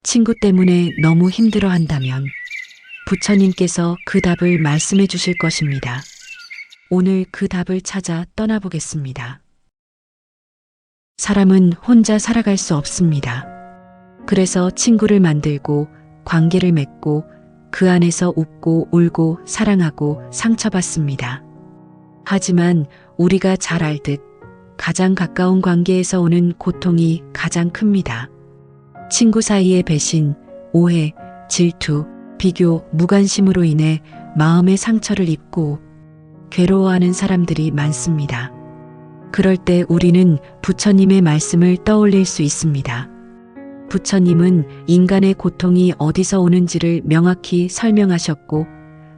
친구 때문에 너무 힘들어 한다면 부처님께서 그 답을 말씀해 주실 것입니다. 오늘 그 답을 찾아 떠나보겠습니다. 사람은 혼자 살아갈 수 없습니다. 그래서 친구를 만들고 관계를 맺고 그 안에서 웃고 울고 사랑하고 상처받습니다. 하지만 우리가 잘 알듯 가장 가까운 관계에서 오는 고통이 가장 큽니다. 친구 사이의 배신, 오해, 질투, 비교, 무관심으로 인해 마음의 상처를 입고 괴로워하는 사람들이 많습니다. 그럴 때 우리는 부처님의 말씀을 떠올릴 수 있습니다. 부처님은 인간의 고통이 어디서 오는지를 명확히 설명하셨고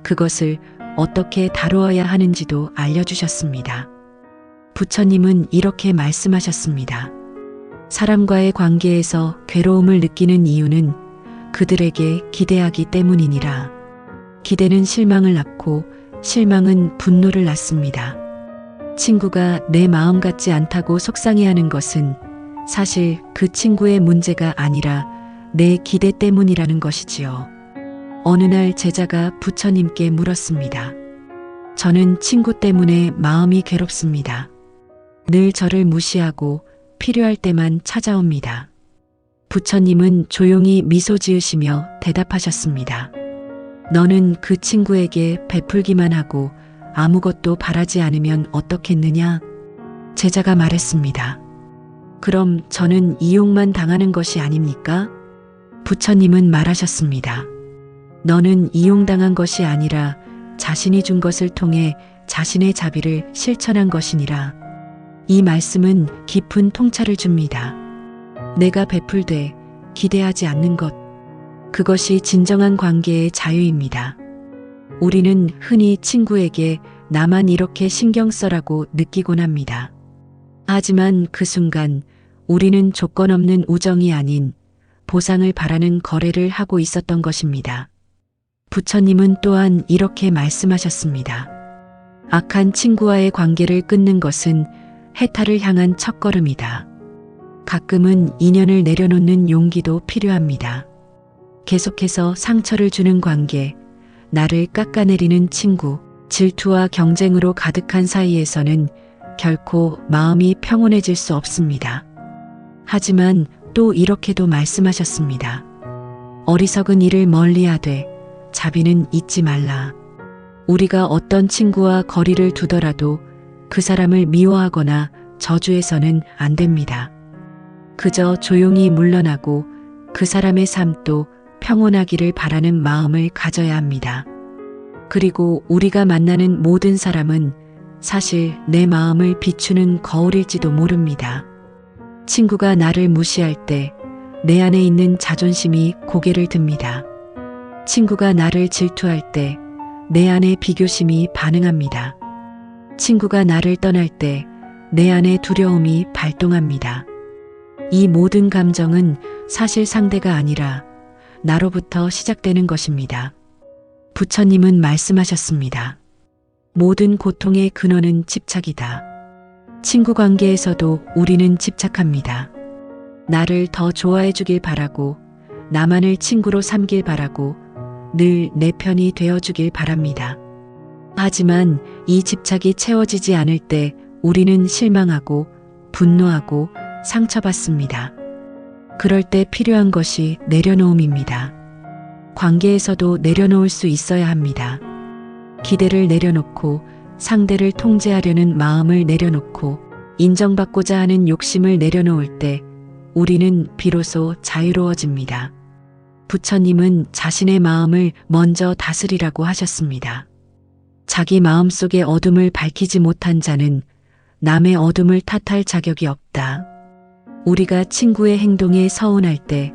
그것을 어떻게 다루어야 하는지도 알려주셨습니다. 부처님은 이렇게 말씀하셨습니다. 사람과의 관계에서 괴로움을 느끼는 이유는 그들에게 기대하기 때문이니라. 기대는 실망을 낳고 실망은 분노를 낳습니다. 친구가 내 마음 같지 않다고 속상해하는 것은 사실 그 친구의 문제가 아니라 내 기대 때문이라는 것이지요. 어느 날 제자가 부처님께 물었습니다. 저는 친구 때문에 마음이 괴롭습니다. 늘 저를 무시하고 필요할 때만 찾아옵니다. 부처님은 조용히 미소 지으시며 대답하셨습니다. 너는 그 친구에게 베풀기만 하고 아무것도 바라지 않으면 어떻겠느냐? 제자가 말했습니다. 그럼 저는 이용만 당하는 것이 아닙니까? 부처님은 말하셨습니다. 너는 이용당한 것이 아니라 자신이 준 것을 통해 자신의 자비를 실천한 것이니라. 이 말씀은 깊은 통찰을 줍니다. 내가 베풀되 기대하지 않는 것, 그것이 진정한 관계의 자유입니다. 우리는 흔히 친구에게 나만 이렇게 신경 써라고 느끼곤 합니다. 하지만 그 순간 우리는 조건 없는 우정이 아닌 보상을 바라는 거래를 하고 있었던 것입니다. 부처님은 또한 이렇게 말씀하셨습니다. 악한 친구와의 관계를 끊는 것은 해탈을 향한 첫걸음이다. 가끔은 인연을 내려놓는 용기도 필요합니다. 계속해서 상처를 주는 관계, 나를 깎아내리는 친구, 질투와 경쟁으로 가득한 사이에서는 결코 마음이 평온해질 수 없습니다. 하지만 또 이렇게도 말씀하셨습니다. 어리석은 일을 멀리하되 자비는 잊지 말라. 우리가 어떤 친구와 거리를 두더라도 그 사람을 미워하거나 저주해서는 안 됩니다. 그저 조용히 물러나고 그 사람의 삶도 평온하기를 바라는 마음을 가져야 합니다. 그리고 우리가 만나는 모든 사람은 사실 내 마음을 비추는 거울일지도 모릅니다. 친구가 나를 무시할 때 내 안에 있는 자존심이 고개를 듭니다. 친구가 나를 질투할 때 내 안에 비교심이 반응합니다. 친구가 나를 떠날 때 내 안에 두려움이 발동합니다. 이 모든 감정은 사실 상대가 아니라 나로부터 시작되는 것입니다. 부처님은 말씀하셨습니다. 모든 고통의 근원은 집착이다. 친구 관계에서도 우리는 집착합니다. 나를 더 좋아해 주길 바라고 나만을 친구로 삼길 바라고 늘 내 편이 되어 주길 바랍니다. 하지만 이 집착이 채워지지 않을 때 우리는 실망하고 분노하고 상처받습니다. 그럴 때 필요한 것이 내려놓음입니다. 관계에서도 내려놓을 수 있어야 합니다. 기대를 내려놓고 상대를 통제하려는 마음을 내려놓고 인정받고자 하는 욕심을 내려놓을 때 우리는 비로소 자유로워집니다. 부처님은 자신의 마음을 먼저 다스리라고 하셨습니다. 자기 마음속의 어둠을 밝히지 못한 자는 남의 어둠을 탓할 자격이 없다. 우리가 친구의 행동에 서운할 때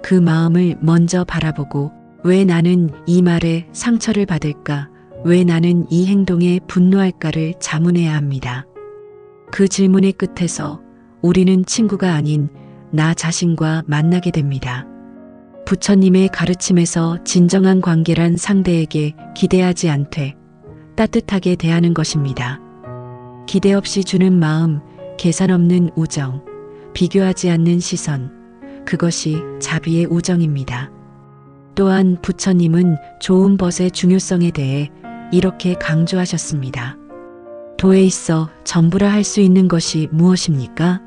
그 마음을 먼저 바라보고 왜 나는 이 말에 상처를 받을까? 왜 나는 이 행동에 분노할까를 자문해야 합니다. 그 질문의 끝에서 우리는 친구가 아닌 나 자신과 만나게 됩니다. 부처님의 가르침에서 진정한 관계란 상대에게 기대하지 않되 따뜻하게 대하는 것입니다. 기대 없이 주는 마음, 계산 없는 우정, 비교하지 않는 시선, 그것이 자비의 우정입니다. 또한 부처님은 좋은 벗의 중요성에 대해 이렇게 강조하셨습니다. 도에 있어 전부라 할 수 있는 것이 무엇입니까?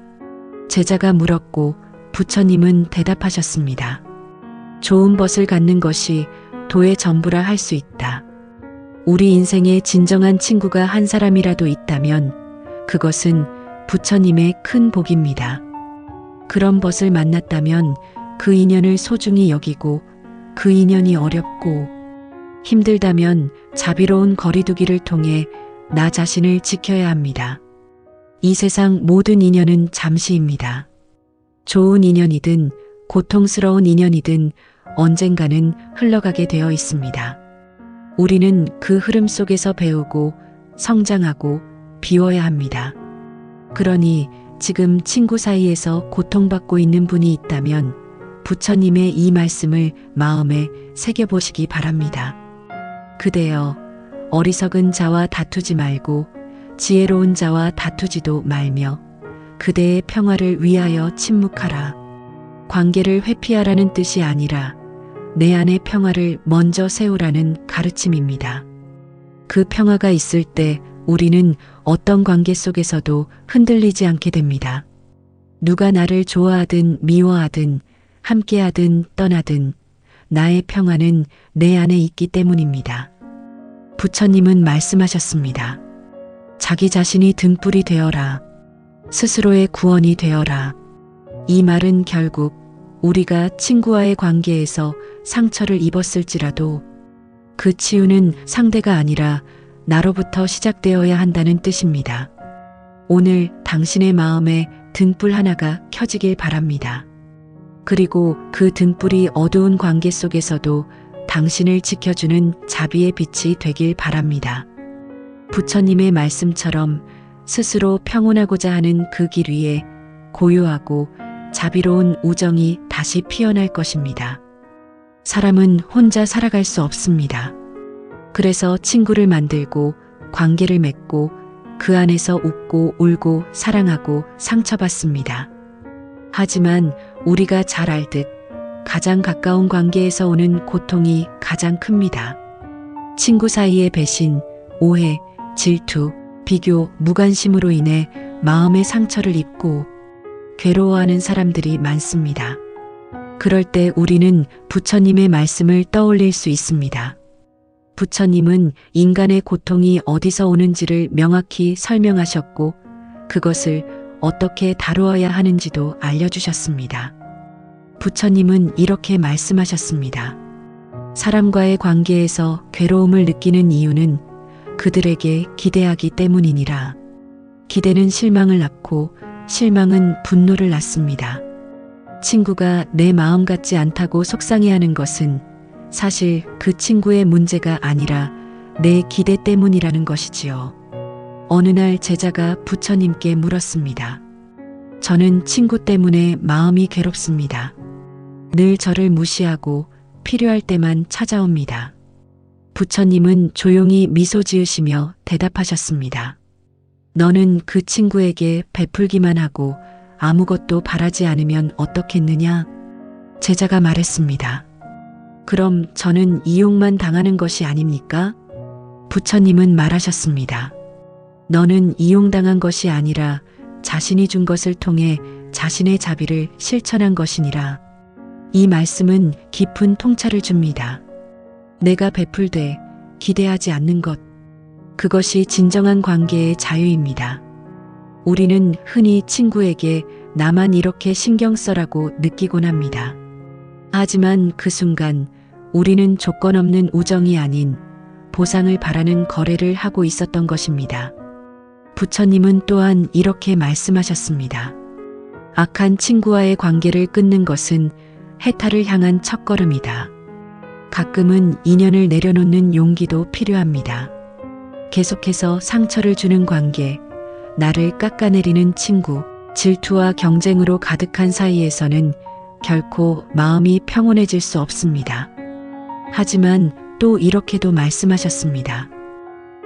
제자가 물었고 부처님은 대답하셨습니다. 좋은 벗을 갖는 것이 도의 전부라 할 수 있다. 우리 인생에 진정한 친구가 한 사람이라도 있다면 그것은 부처님의 큰 복입니다. 그런 벗을 만났다면 그 인연을 소중히 여기고 그 인연이 어렵고 힘들다면 자비로운 거리두기를 통해 나 자신을 지켜야 합니다. 이 세상 모든 인연은 잠시입니다. 좋은 인연이든 고통스러운 인연이든 언젠가는 흘러가게 되어 있습니다. 우리는 그 흐름 속에서 배우고 성장하고 비워야 합니다. 그러니 지금 친구 사이에서 고통받고 있는 분이 있다면 부처님의 이 말씀을 마음에 새겨보시기 바랍니다. 그대여, 어리석은 자와 다투지 말고 지혜로운 자와 다투지도 말며 그대의 평화를 위하여 침묵하라. 관계를 회피하라는 뜻이 아니라 내 안의 평화를 먼저 세우라는 가르침입니다. 그 평화가 있을 때 우리는 어떤 관계 속에서도 흔들리지 않게 됩니다. 누가 나를 좋아하든 미워하든 함께하든 떠나든 나의 평화는 내 안에 있기 때문입니다. 부처님은 말씀하셨습니다. 자기 자신이 등불이 되어라. 스스로의 구원이 되어라. 이 말은 결국 우리가 친구와의 관계에서 상처를 입었을지라도 그 치유는 상대가 아니라 나로부터 시작되어야 한다는 뜻입니다. 오늘 당신의 마음에 등불 하나가 켜지길 바랍니다. 그리고 그 등불이 어두운 관계 속에서도 당신을 지켜주는 자비의 빛이 되길 바랍니다. 부처님의 말씀처럼 스스로 평온하고자 하는 그 길 위에 고요하고 자비로운 우정이 다시 피어날 것입니다. 사람은 혼자 살아갈 수 없습니다. 그래서 친구를 만들고 관계를 맺고 그 안에서 웃고 울고 사랑하고 상처받습니다. 하지만 우리가 잘 알듯 가장 가까운 관계에서 오는 고통이 가장 큽니다. 친구 사이의 배신, 오해, 질투, 비교, 무관심으로 인해 마음의 상처를 입고 괴로워하는 사람들이 많습니다. 그럴 때 우리는 부처님의 말씀을 떠올릴 수 있습니다. 부처님은 인간의 고통이 어디서 오는지를 명확히 설명하셨고 그것을 어떻게 다루어야 하는지도 알려주셨습니다. 부처님은 이렇게 말씀하셨습니다. 사람과의 관계에서 괴로움을 느끼는 이유는 그들에게 기대하기 때문이니라. 기대는 실망을 낳고 실망은 분노를 낳습니다. 친구가 내 마음 같지 않다고 속상해하는 것은 사실 그 친구의 문제가 아니라 내 기대 때문이라는 것이지요. 어느 날 제자가 부처님께 물었습니다. 저는 친구 때문에 마음이 괴롭습니다. 늘 저를 무시하고 필요할 때만 찾아옵니다. 부처님은 조용히 미소 지으시며 대답하셨습니다. 너는 그 친구에게 베풀기만 하고 아무것도 바라지 않으면 어떻겠느냐? 제자가 말했습니다. 그럼 저는 이용만 당하는 것이 아닙니까? 부처님은 말하셨습니다. 너는 이용당한 것이 아니라 자신이 준 것을 통해 자신의 자비를 실천한 것이니라. 이 말씀은 깊은 통찰을 줍니다. 내가 베풀되 기대하지 않는 것, 그것이 진정한 관계의 자유입니다. 우리는 흔히 친구에게 나만 이렇게 신경 써라고 느끼곤 합니다. 하지만 그 순간 우리는 조건 없는 우정이 아닌 보상을 바라는 거래를 하고 있었던 것입니다. 부처님은 또한 이렇게 말씀하셨습니다. 악한 친구와의 관계를 끊는 것은 해탈을 향한 첫걸음이다. 가끔은 인연을 내려놓는 용기도 필요합니다. 계속해서 상처를 주는 관계, 나를 깎아내리는 친구, 질투와 경쟁으로 가득한 사이에서는 결코 마음이 평온해질 수 없습니다. 하지만 또 이렇게도 말씀하셨습니다.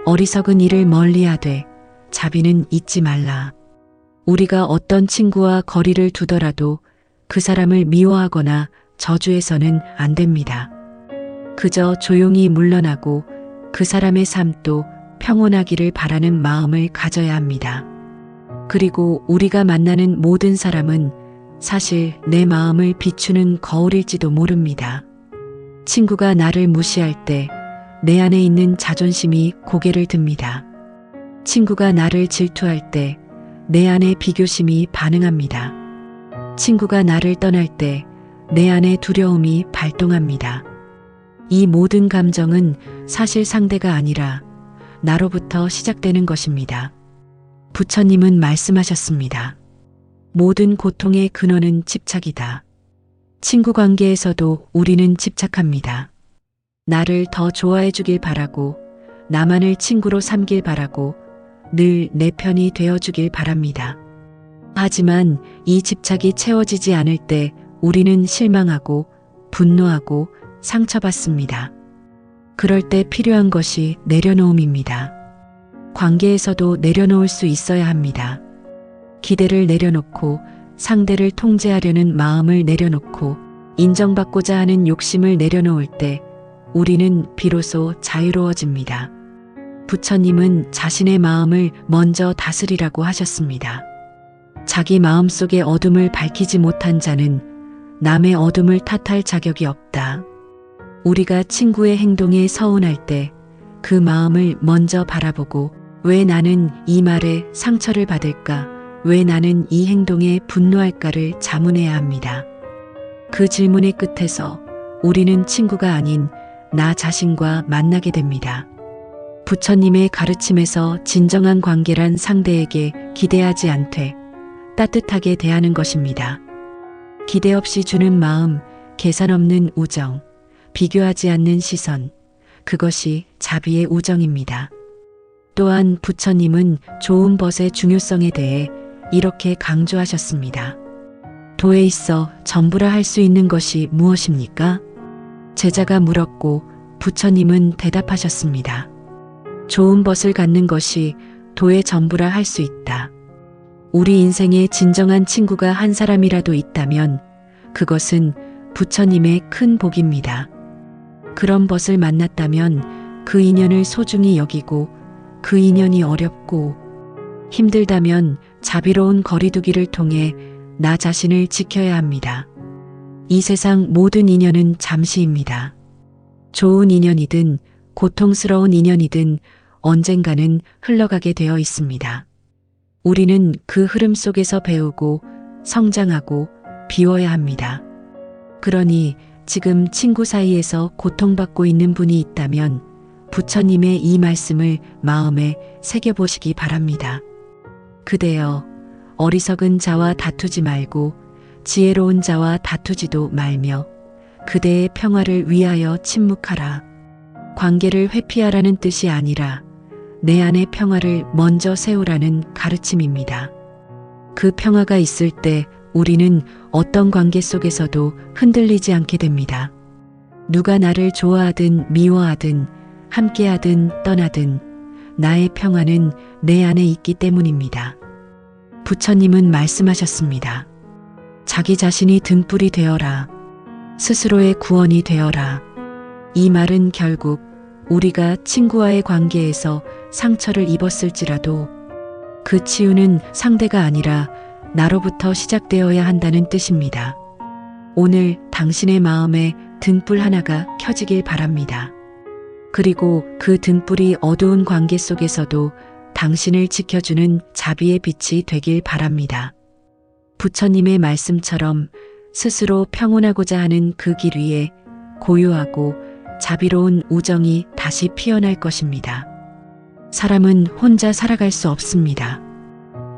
어리석은 일을 멀리하되 자비는 잊지 말라. 우리가 어떤 친구와 거리를 두더라도 그 사람을 미워하거나 저주해서는 안 됩니다. 그저 조용히 물러나고 그 사람의 삶도 평온하기를 바라는 마음을 가져야 합니다. 그리고 우리가 만나는 모든 사람은 사실 내 마음을 비추는 거울일지도 모릅니다. 친구가 나를 무시할 때 내 안에 있는 자존심이 고개를 듭니다. 친구가 나를 질투할 때 내 안에 비교심이 반응합니다. 친구가 나를 떠날 때 내 안에 두려움이 발동합니다. 이 모든 감정은 사실 상대가 아니라 나로부터 시작되는 것입니다. 부처님은 말씀하셨습니다. 모든 고통의 근원은 집착이다. 친구 관계에서도 우리는 집착합니다. 나를 더 좋아해 주길 바라고, 나만을 친구로 삼길 바라고, 늘 내 편이 되어 주길 바랍니다. 하지만 이 집착이 채워지지 않을 때 우리는 실망하고 분노하고 상처받습니다. 그럴 때 필요한 것이 내려놓음입니다. 관계에서도 내려놓을 수 있어야 합니다. 기대를 내려놓고 상대를 통제하려는 마음을 내려놓고 인정받고자 하는 욕심을 내려놓을 때 우리는 비로소 자유로워집니다. 부처님은 자신의 마음을 먼저 다스리라고 하셨습니다. 자기 마음속의 어둠을 밝히지 못한 자는 남의 어둠을 탓할 자격이 없다. 우리가 친구의 행동에 서운할 때 그 마음을 먼저 바라보고 왜 나는 이 말에 상처를 받을까? 왜 나는 이 행동에 분노할까를 자문해야 합니다. 그 질문의 끝에서 우리는 친구가 아닌 나 자신과 만나게 됩니다. 부처님의 가르침에서 진정한 관계란 상대에게 기대하지 않되 따뜻하게 대하는 것입니다. 기대 없이 주는 마음, 계산 없는 우정, 비교하지 않는 시선, 그것이 자비의 우정입니다. 또한 부처님은 좋은 벗의 중요성에 대해 이렇게 강조하셨습니다. 도에 있어 전부라 할 수 있는 것이 무엇입니까? 제자가 물었고 부처님은 대답하셨습니다. 좋은 벗을 갖는 것이 도의 전부라 할 수 있다. 우리 인생에 진정한 친구가 한 사람이라도 있다면 그것은 부처님의 큰 복입니다. 그런 벗을 만났다면 그 인연을 소중히 여기고 그 인연이 어렵고 힘들다면 자비로운 거리두기를 통해 나 자신을 지켜야 합니다. 이 세상 모든 인연은 잠시입니다. 좋은 인연이든 고통스러운 인연이든 언젠가는 흘러가게 되어 있습니다. 우리는 그 흐름 속에서 배우고 성장하고 비워야 합니다. 그러니 지금 친구 사이에서 고통받고 있는 분이 있다면 부처님의 이 말씀을 마음에 새겨보시기 바랍니다. 그대여, 어리석은 자와 다투지 말고 지혜로운 자와 다투지도 말며 그대의 평화를 위하여 침묵하라. 관계를 회피하라는 뜻이 아니라 내 안의 평화를 먼저 세우라는 가르침입니다. 그 평화가 있을 때 우리는 어떤 관계 속에서도 흔들리지 않게 됩니다. 누가 나를 좋아하든 미워하든 함께하든 떠나든 나의 평화는 내 안에 있기 때문입니다. 부처님은 말씀하셨습니다. 자기 자신이 등불이 되어라. 스스로의 구원이 되어라. 이 말은 결국 우리가 친구와의 관계에서 상처를 입었을지라도 그 치유는 상대가 아니라 나로부터 시작되어야 한다는 뜻입니다. 오늘 당신의 마음에 등불 하나가 켜지길 바랍니다. 그리고 그 등불이 어두운 관계 속에서도 당신을 지켜주는 자비의 빛이 되길 바랍니다. 부처님의 말씀처럼 스스로 평온하고자 하는 그 길 위에 고요하고 자비로운 우정이 다시 피어날 것입니다. 사람은 혼자 살아갈 수 없습니다.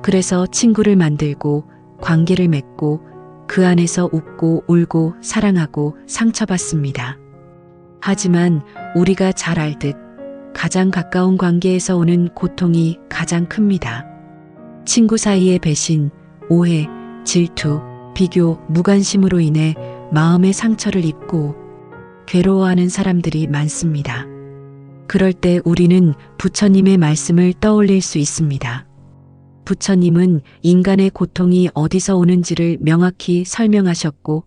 그래서 친구를 만들고 관계를 맺고 그 안에서 웃고 울고 사랑하고 상처받습니다. 하지만 우리가 잘 알듯 가장 가까운 관계에서 오는 고통이 가장 큽니다. 친구 사이의 배신, 오해, 질투, 비교, 무관심으로 인해 마음의 상처를 입고 괴로워하는 사람들이 많습니다. 그럴 때 우리는 부처님의 말씀을 떠올릴 수 있습니다. 부처님은 인간의 고통이 어디서 오는지를 명확히 설명하셨고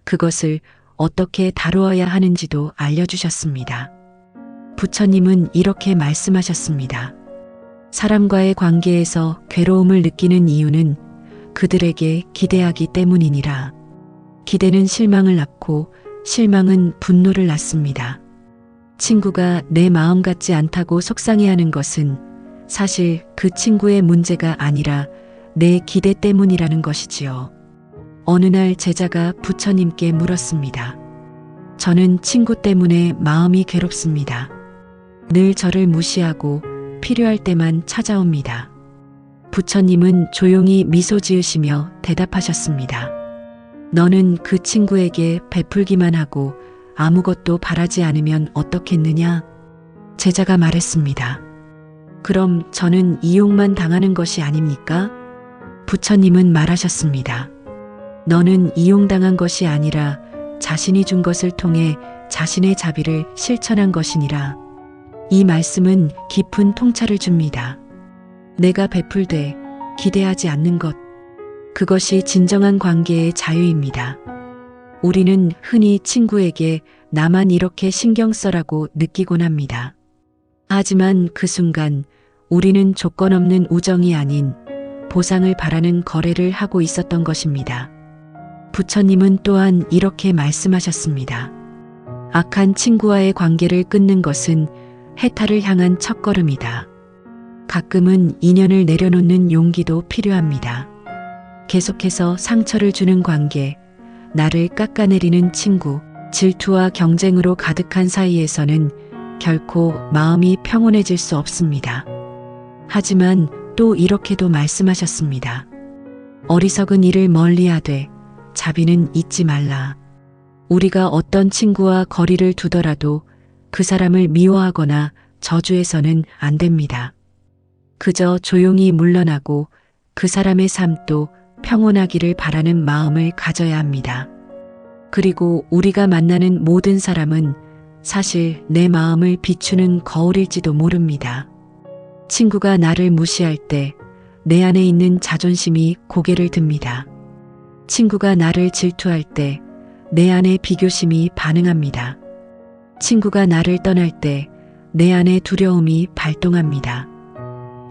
그것을 어떻게 다루어야 하는지도 알려주셨습니다. 부처님은 이렇게 말씀하셨습니다. 사람과의 관계에서 괴로움을 느끼는 이유는 그들에게 기대하기 때문이니라. 기대는 실망을 낳고 실망은 분노를 낳습니다. 친구가 내 마음 같지 않다고 속상해하는 것은 사실 그 친구의 문제가 아니라 내 기대 때문이라는 것이지요. 어느 날 제자가 부처님께 물었습니다. 저는 친구 때문에 마음이 괴롭습니다. 늘 저를 무시하고 필요할 때만 찾아옵니다. 부처님은 조용히 미소 지으시며 대답하셨습니다. 너는 그 친구에게 베풀기만 하고 아무것도 바라지 않으면 어떻겠느냐? 제자가 말했습니다. 그럼 저는 이용만 당하는 것이 아닙니까? 부처님은 말하셨습니다. 너는 이용당한 것이 아니라 자신이 준 것을 통해 자신의 자비를 실천한 것이니라. 이 말씀은 깊은 통찰을 줍니다. 내가 베풀되 기대하지 않는 것, 그것이 진정한 관계의 자유입니다. 우리는 흔히 친구에게 나만 이렇게 신경 써라고 느끼곤 합니다. 하지만 그 순간 우리는 조건 없는 우정이 아닌 보상을 바라는 거래를 하고 있었던 것입니다. 부처님은 또한 이렇게 말씀하셨습니다. 악한 친구와의 관계를 끊는 것은 해탈을 향한 첫걸음이다. 가끔은 인연을 내려놓는 용기도 필요합니다. 계속해서 상처를 주는 관계, 나를 깎아내리는 친구, 질투와 경쟁으로 가득한 사이에서는 결코 마음이 평온해질 수 없습니다. 하지만 또 이렇게도 말씀하셨습니다. 어리석은 일을 멀리하되 자비는 잊지 말라. 우리가 어떤 친구와 거리를 두더라도 그 사람을 미워하거나 저주해서는 안 됩니다. 그저 조용히 물러나고 그 사람의 삶도 평온하기를 바라는 마음을 가져야 합니다. 그리고 우리가 만나는 모든 사람은 사실 내 마음을 비추는 거울일지도 모릅니다. 친구가 나를 무시할 때 내 안에 있는 자존심이 고개를 듭니다. 친구가 나를 질투할 때 내 안에 비교심이 반응합니다. 친구가 나를 떠날 때 내 안에 두려움이 발동합니다.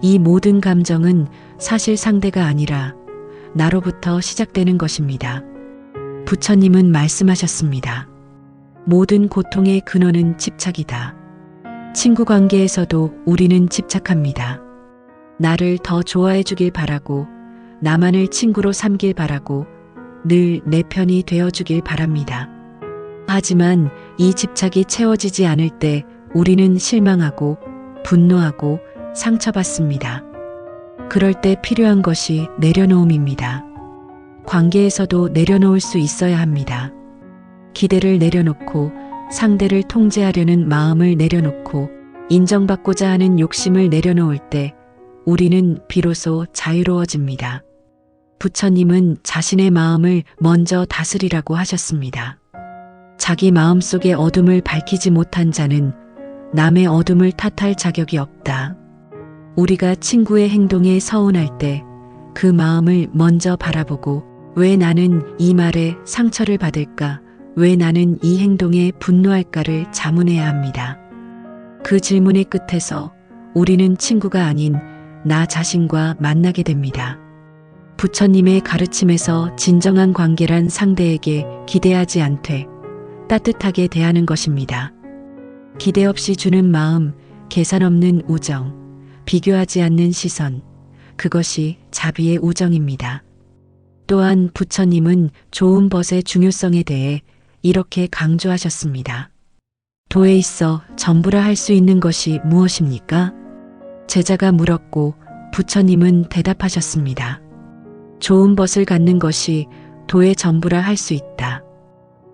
이 모든 감정은 사실 상대가 아니라 나로부터 시작되는 것입니다. 부처님은 말씀하셨습니다. 모든 고통의 근원은 집착이다. 친구 관계에서도 우리는 집착합니다. 나를 더 좋아해 주길 바라고 나만을 친구로 삼길 바라고 늘 내 편이 되어 주길 바랍니다. 하지만 이 집착이 채워지지 않을 때 우리는 실망하고 분노하고 상처받습니다. 그럴 때 필요한 것이 내려놓음입니다. 관계에서도 내려놓을 수 있어야 합니다. 기대를 내려놓고 상대를 통제하려는 마음을 내려놓고 인정받고자 하는 욕심을 내려놓을 때 우리는 비로소 자유로워집니다. 부처님은 자신의 마음을 먼저 다스리라고 하셨습니다. 자기 마음속의 어둠을 밝히지 못한 자는 남의 어둠을 탓할 자격이 없다. 우리가 친구의 행동에 서운할 때 그 마음을 먼저 바라보고 왜 나는 이 말에 상처를 받을까? 왜 나는 이 행동에 분노할까를 자문해야 합니다. 그 질문의 끝에서 우리는 친구가 아닌 나 자신과 만나게 됩니다. 부처님의 가르침에서 진정한 관계란 상대에게 기대하지 않되 따뜻하게 대하는 것입니다. 기대 없이 주는 마음, 계산 없는 우정, 비교하지 않는 시선, 그것이 자비의 우정입니다. 또한 부처님은 좋은 벗의 중요성에 대해 이렇게 강조하셨습니다. 도에 있어 전부라 할 수 있는 것이 무엇입니까? 제자가 물었고 부처님은 대답하셨습니다. 좋은 벗을 갖는 것이 도의 전부라 할 수 있다.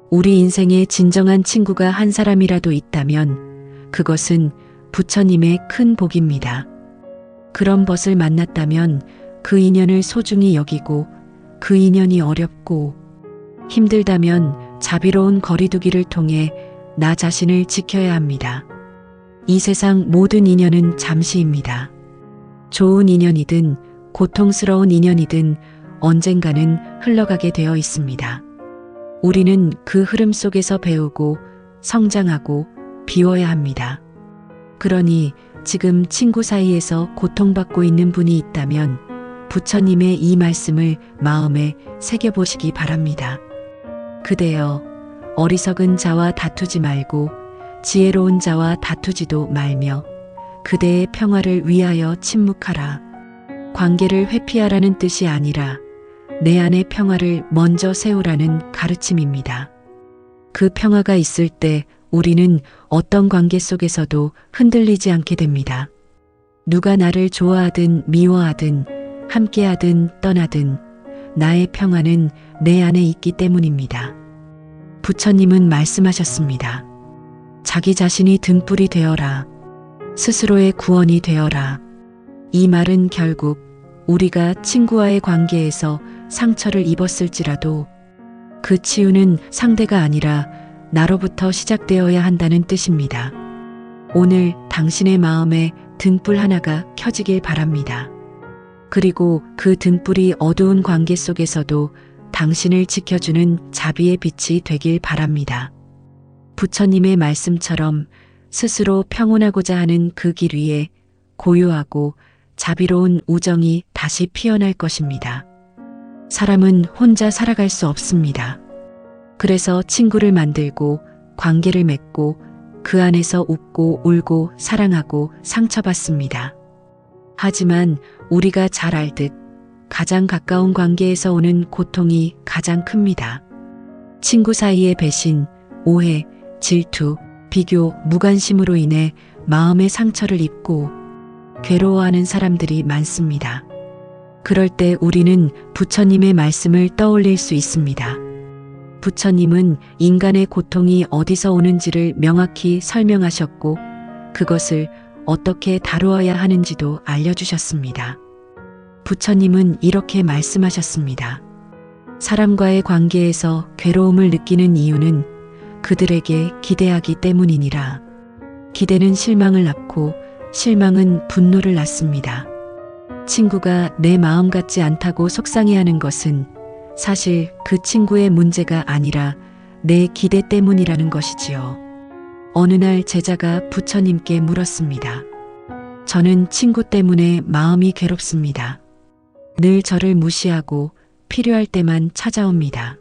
우리 인생에 진정한 친구가 한 사람이라도 있다면 그것은 부처님의 큰 복입니다. 그런 벗을 만났다면 그 인연을 소중히 여기고 그 인연이 어렵고 힘들다면 자비로운 거리두기를 통해 나 자신을 지켜야 합니다. 이 세상 모든 인연은 잠시입니다. 좋은 인연이든 고통스러운 인연이든 언젠가는 흘러가게 되어 있습니다. 우리는 그 흐름 속에서 배우고 성장하고 비워야 합니다. 그러니 지금 친구 사이에서 고통받고 있는 분이 있다면 부처님의 이 말씀을 마음에 새겨보시기 바랍니다. 그대여, 어리석은 자와 다투지 말고 지혜로운 자와 다투지도 말며 그대의 평화를 위하여 침묵하라. 관계를 회피하라는 뜻이 아니라 내 안의 평화를 먼저 세우라는 가르침입니다. 그 평화가 있을 때 우리는 어떤 관계 속에서도 흔들리지 않게 됩니다. 누가 나를 좋아하든 미워하든 함께하든 떠나든 나의 평화는 내 안에 있기 때문입니다. 부처님은 말씀하셨습니다. 자기 자신이 등불이 되어라. 스스로의 구원이 되어라. 이 말은 결국 우리가 친구와의 관계에서 상처를 입었을지라도 그 치유는 상대가 아니라 나로부터 시작되어야 한다는 뜻입니다. 오늘 당신의 마음에 등불 하나가 켜지길 바랍니다. 그리고 그 등불이 어두운 관계 속에서도 당신을 지켜주는 자비의 빛이 되길 바랍니다. 부처님의 말씀처럼 스스로 평온하고자 하는 그 길 위에 고요하고 자비로운 우정이 다시 피어날 것입니다. 사람은 혼자 살아갈 수 없습니다. 그래서 친구를 만들고 관계를 맺고 그 안에서 웃고 울고 사랑하고 상처받습니다. 하지만 우리가 잘 알듯 가장 가까운 관계에서 오는 고통이 가장 큽니다. 친구 사이의 배신, 오해, 질투, 비교, 무관심으로 인해 마음의 상처를 입고 괴로워하는 사람들이 많습니다. 그럴 때 우리는 부처님의 말씀을 떠올릴 수 있습니다. 부처님은 인간의 고통이 어디서 오는지를 명확히 설명하셨고 그것을 어떻게 다루어야 하는지도 알려주셨습니다. 부처님은 이렇게 말씀하셨습니다. 사람과의 관계에서 괴로움을 느끼는 이유는 그들에게 기대하기 때문이니라. 기대는 실망을 낳고 실망은 분노를 낳습니다. 친구가 내 마음 같지 않다고 속상해하는 것은 사실 그 친구의 문제가 아니라 내 기대 때문이라는 것이지요. 어느 날 제자가 부처님께 물었습니다. 저는 친구 때문에 마음이 괴롭습니다. 늘 저를 무시하고 필요할 때만 찾아옵니다.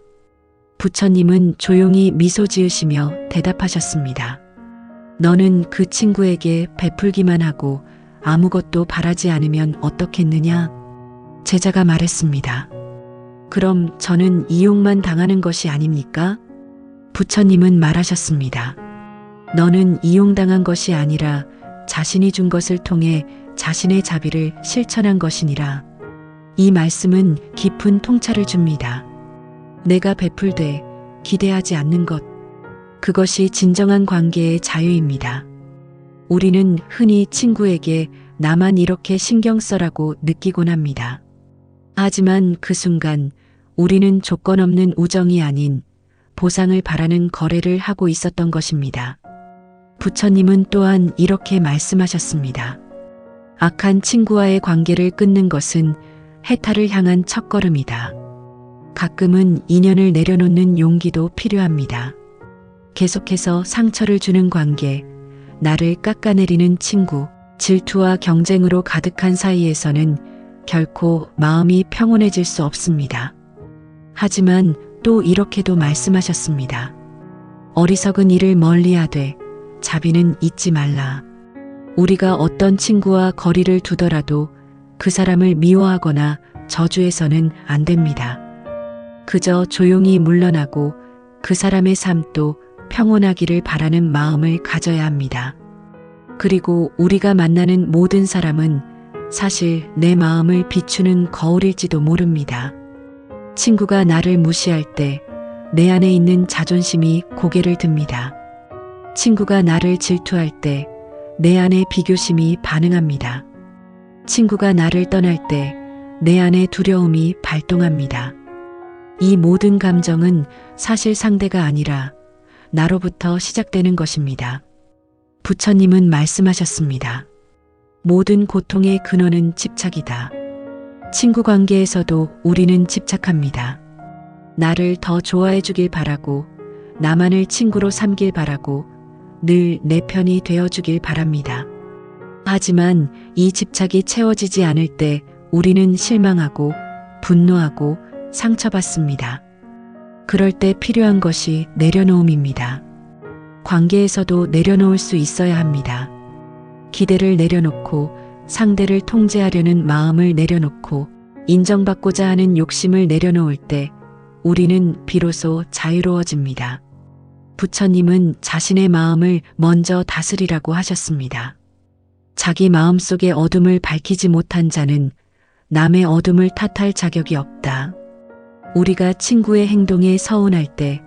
부처님은 조용히 미소 지으시며 대답하셨습니다. 너는 그 친구에게 베풀기만 하고 아무것도 바라지 않으면 어떻겠느냐? 제자가 말했습니다. 그럼 저는 이용만 당하는 것이 아닙니까? 부처님은 말하셨습니다. 너는 이용당한 것이 아니라 자신이 준 것을 통해 자신의 자비를 실천한 것이니라. 이 말씀은 깊은 통찰을 줍니다. 내가 베풀되 기대하지 않는 것, 그것이 진정한 관계의 자유입니다. 우리는 흔히 친구에게 나만 이렇게 신경 써라고 느끼곤 합니다. 하지만 그 순간 우리는 조건 없는 우정이 아닌 보상을 바라는 거래를 하고 있었던 것입니다. 부처님은 또한 이렇게 말씀하셨습니다. 악한 친구와의 관계를 끊는 것은 해탈을 향한 첫걸음이다. 가끔은 인연을 내려놓는 용기도 필요합니다. 계속해서 상처를 주는 관계, 나를 깎아내리는 친구, 질투와 경쟁으로 가득한 사이에서는 결코 마음이 평온해질 수 없습니다. 하지만 또 이렇게도 말씀하셨습니다. 어리석은 일을 멀리하되 자비는 잊지 말라. 우리가 어떤 친구와 거리를 두더라도 그 사람을 미워하거나 저주해서는 안 됩니다. 그저 조용히 물러나고 그 사람의 삶도 평온하기를 바라는 마음을 가져야 합니다. 그리고 우리가 만나는 모든 사람은 사실 내 마음을 비추는 거울일지도 모릅니다. 친구가 나를 무시할 때 내 안에 있는 자존심이 고개를 듭니다. 친구가 나를 질투할 때 내 안에 비교심이 반응합니다. 친구가 나를 떠날 때 내 안에 두려움이 발동합니다. 이 모든 감정은 사실 상대가 아니라 나로부터 시작되는 것입니다. 부처님은 말씀하셨습니다. 모든 고통의 근원은 집착이다. 친구 관계에서도 우리는 집착합니다. 나를 더 좋아해 주길 바라고, 나만을 친구로 삼길 바라고, 늘 내 편이 되어 주길 바랍니다. 하지만 이 집착이 채워지지 않을 때 우리는 실망하고, 분노하고, 상처받습니다. 그럴 때 필요한 것이 내려놓음입니다. 관계에서도 내려놓을 수 있어야 합니다. 기대를 내려놓고, 상대를 통제하려는 마음을 내려놓고, 인정받고자 하는 욕심을 내려놓을 때 우리는 비로소 자유로워집니다. 부처님은 자신의 마음을 먼저 다스리라고 하셨습니다. 자기 마음속의 어둠을 밝히지 못한 자는 남의 어둠을 탓할 자격이 없다. 우리가 친구의 행동에 서운할 때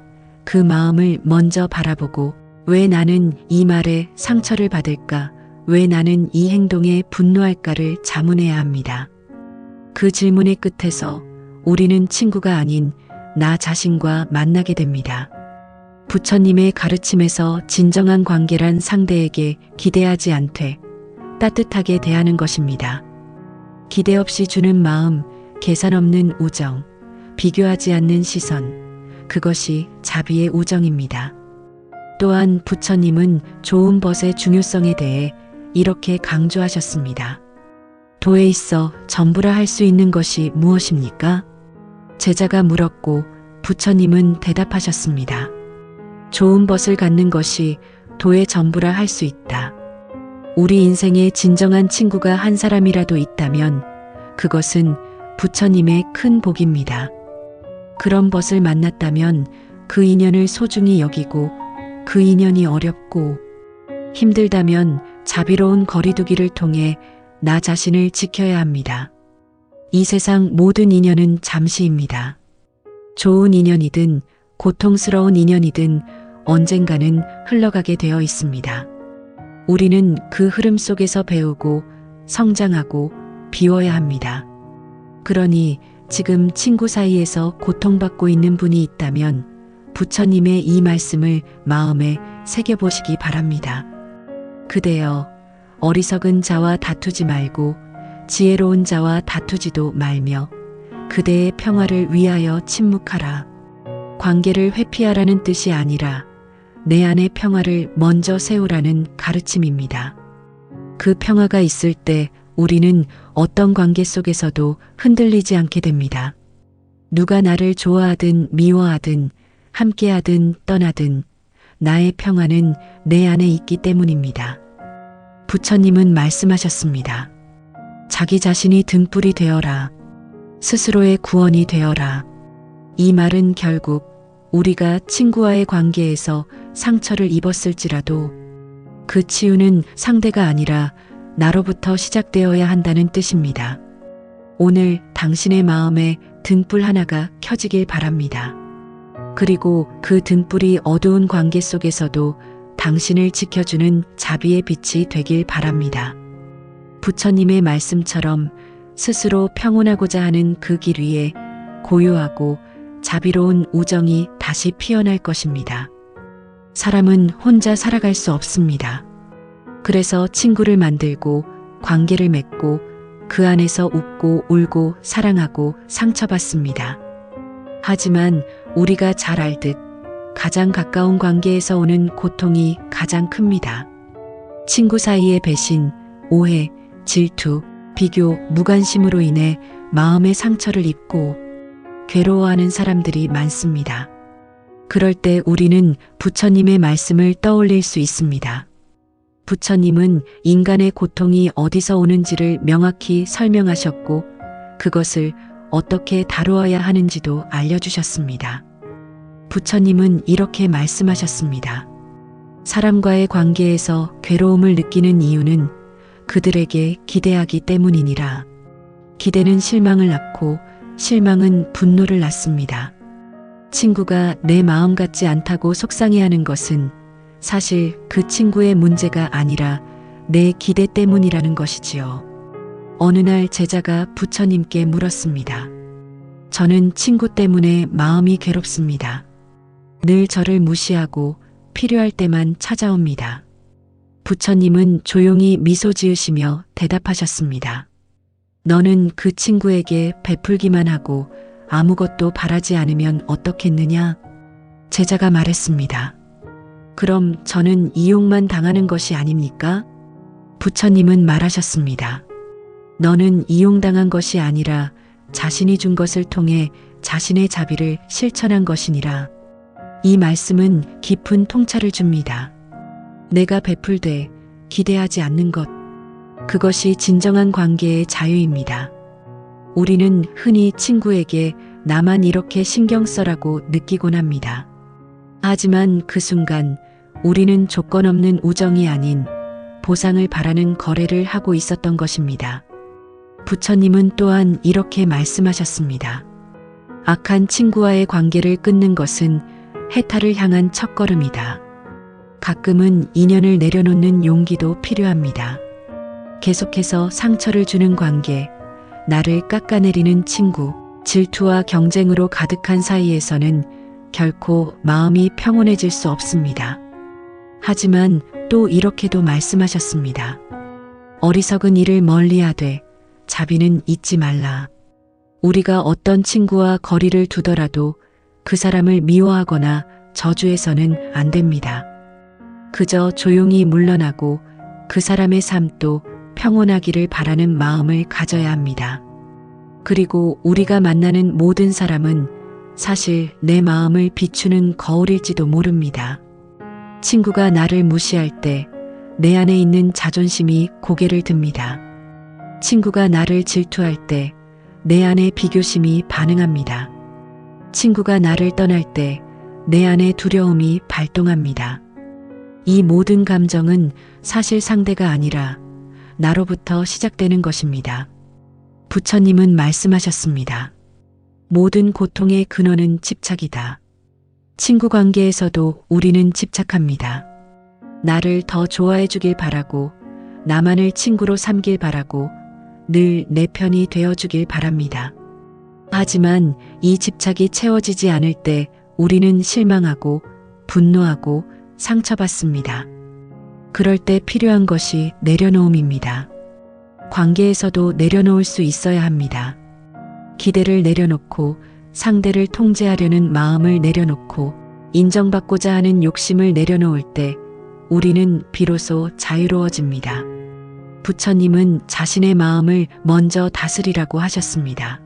그 마음을 먼저 바라보고, 왜 나는 이 말에 상처를 받을까? 왜 나는 이 행동에 분노할까를 자문해야 합니다. 그 질문의 끝에서 우리는 친구가 아닌 나 자신과 만나게 됩니다. 부처님의 가르침에서 진정한 관계란 상대에게 기대하지 않되 따뜻하게 대하는 것입니다. 기대 없이 주는 마음, 계산 없는 우정, 비교하지 않는 시선, 그것이 자비의 우정입니다. 또한 부처님은 좋은 벗의 중요성에 대해 이렇게 강조하셨습니다. 도에 있어 전부라 할 수 있는 것이 무엇입니까? 제자가 물었고 부처님은 대답하셨습니다. 좋은 벗을 갖는 것이 도의 전부라 할 수 있다. 우리 인생에 진정한 친구가 한 사람이라도 있다면 그것은 부처님의 큰 복입니다. 그런 벗을 만났다면 그 인연을 소중히 여기고, 그 인연이 어렵고 힘들다면 자비로운 거리두기를 통해 나 자신을 지켜야 합니다. 이 세상 모든 인연은 잠시입니다. 좋은 인연이든 고통스러운 인연이든 언젠가는 흘러가게 되어 있습니다. 우리는 그 흐름 속에서 배우고 성장하고 비워야 합니다. 그러니 지금 친구 사이에서 고통받고 있는 분이 있다면 부처님의 이 말씀을 마음에 새겨보시기 바랍니다. 그대여, 어리석은 자와 다투지 말고 지혜로운 자와 다투지도 말며 그대의 평화를 위하여 침묵하라. 관계를 회피하라는 뜻이 아니라 내 안의 평화를 먼저 세우라는 가르침입니다. 그 평화가 있을 때 우리는 어떤 관계 속에서도 흔들리지 않게 됩니다. 누가 나를 좋아하든 미워하든 함께하든 떠나든 나의 평화는 내 안에 있기 때문입니다. 부처님은 말씀하셨습니다. 자기 자신이 등불이 되어라. 스스로의 구원이 되어라. 이 말은 결국 우리가 친구와의 관계에서 상처를 입었을지라도 그 치유는 상대가 아니라 나로부터 시작되어야 한다는 뜻입니다. 오늘 당신의 마음에 등불 하나가 켜지길 바랍니다. 그리고 그 등불이 어두운 관계 속에서도 당신을 지켜주는 자비의 빛이 되길 바랍니다. 부처님의 말씀처럼 스스로 평온하고자 하는 그 길 위에 고요하고 자비로운 우정이 다시 피어날 것입니다. 사람은 혼자 살아갈 수 없습니다. 그래서 친구를 만들고 관계를 맺고 그 안에서 웃고 울고 사랑하고 상처받습니다. 하지만 우리가 잘 알듯 가장 가까운 관계에서 오는 고통이 가장 큽니다. 친구 사이의 배신, 오해, 질투, 비교, 무관심으로 인해 마음의 상처를 입고 괴로워하는 사람들이 많습니다. 그럴 때 우리는 부처님의 말씀을 떠올릴 수 있습니다. 부처님은 인간의 고통이 어디서 오는지를 명확히 설명하셨고 그것을 어떻게 다루어야 하는지도 알려주셨습니다. 부처님은 이렇게 말씀하셨습니다. 사람과의 관계에서 괴로움을 느끼는 이유는 그들에게 기대하기 때문이니라. 기대는 실망을 낳고 실망은 분노를 낳습니다. 친구가 내 마음 같지 않다고 속상해하는 것은 사실 그 친구의 문제가 아니라 내 기대 때문이라는 것이지요. 어느 날 제자가 부처님께 물었습니다. 저는 친구 때문에 마음이 괴롭습니다. 늘 저를 무시하고 필요할 때만 찾아옵니다. 부처님은 조용히 미소 지으시며 대답하셨습니다. 너는 그 친구에게 베풀기만 하고 아무것도 바라지 않으면 어떻겠느냐? 제자가 말했습니다. 그럼 저는 이용만 당하는 것이 아닙니까? 부처님은 말하셨습니다. 너는 이용당한 것이 아니라 자신이 준 것을 통해 자신의 자비를 실천한 것이니라. 이 말씀은 깊은 통찰을 줍니다. 내가 베풀되 기대하지 않는 것, 그것이 진정한 관계의 자유입니다. 우리는 흔히 친구에게 나만 이렇게 신경 써라고 느끼곤 합니다. 하지만 그 순간 우리는 조건 없는 우정이 아닌 보상을 바라는 거래를 하고 있었던 것입니다. 부처님은 또한 이렇게 말씀하셨습니다. 악한 친구와의 관계를 끊는 것은 해탈을 향한 첫걸음이다. 가끔은 인연을 내려놓는 용기도 필요합니다. 계속해서 상처를 주는 관계, 나를 깎아내리는 친구, 질투와 경쟁으로 가득한 사이에서는 결코 마음이 평온해질 수 없습니다. 하지만 또 이렇게도 말씀하셨습니다. 어리석은 일을 멀리하되 자비는 잊지 말라. 우리가 어떤 친구와 거리를 두더라도 그 사람을 미워하거나 저주해서는 안 됩니다. 그저 조용히 물러나고 그 사람의 삶도 평온하기를 바라는 마음을 가져야 합니다. 그리고 우리가 만나는 모든 사람은 사실 내 마음을 비추는 거울일지도 모릅니다. 친구가 나를 무시할 때 내 안에 있는 자존심이 고개를 듭니다. 친구가 나를 질투할 때 내 안에 비교심이 반응합니다. 친구가 나를 떠날 때 내 안에 두려움이 발동합니다. 이 모든 감정은 사실 상대가 아니라 나로부터 시작되는 것입니다. 부처님은 말씀하셨습니다. 모든 고통의 근원은 집착이다. 친구 관계에서도 우리는 집착합니다. 나를 더 좋아해 주길 바라고, 나만을 친구로 삼길 바라고, 늘 내 편이 되어 주길 바랍니다. 하지만 이 집착이 채워지지 않을 때 우리는 실망하고 분노하고 상처받습니다. 그럴 때 필요한 것이 내려놓음입니다. 관계에서도 내려놓을 수 있어야 합니다. 기대를 내려놓고 상대를 통제하려는 마음을 내려놓고 인정받고자 하는 욕심을 내려놓을 때 우리는 비로소 자유로워집니다. 부처님은 자신의 마음을 먼저 다스리라고 하셨습니다.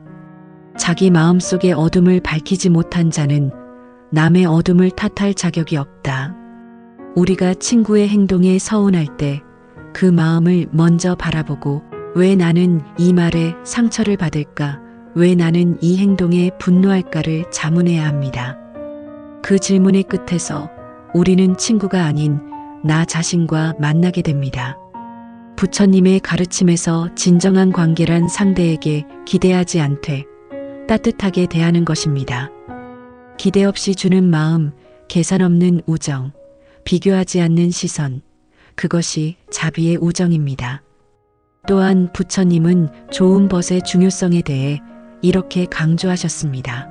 자기 마음속의 어둠을 밝히지 못한 자는 남의 어둠을 탓할 자격이 없다. 우리가 친구의 행동에 서운할 때 그 마음을 먼저 바라보고 왜 나는 이 말에 상처를 받을까? 왜 나는 이 행동에 분노할까를 자문해야 합니다. 그 질문의 끝에서 우리는 친구가 아닌 나 자신과 만나게 됩니다. 부처님의 가르침에서 진정한 관계란 상대에게 기대하지 않되 따뜻하게 대하는 것입니다. 기대 없이 주는 마음, 계산 없는 우정, 비교하지 않는 시선, 그것이 자비의 우정입니다. 또한 부처님은 좋은 벗의 중요성에 대해 이렇게 강조하셨습니다.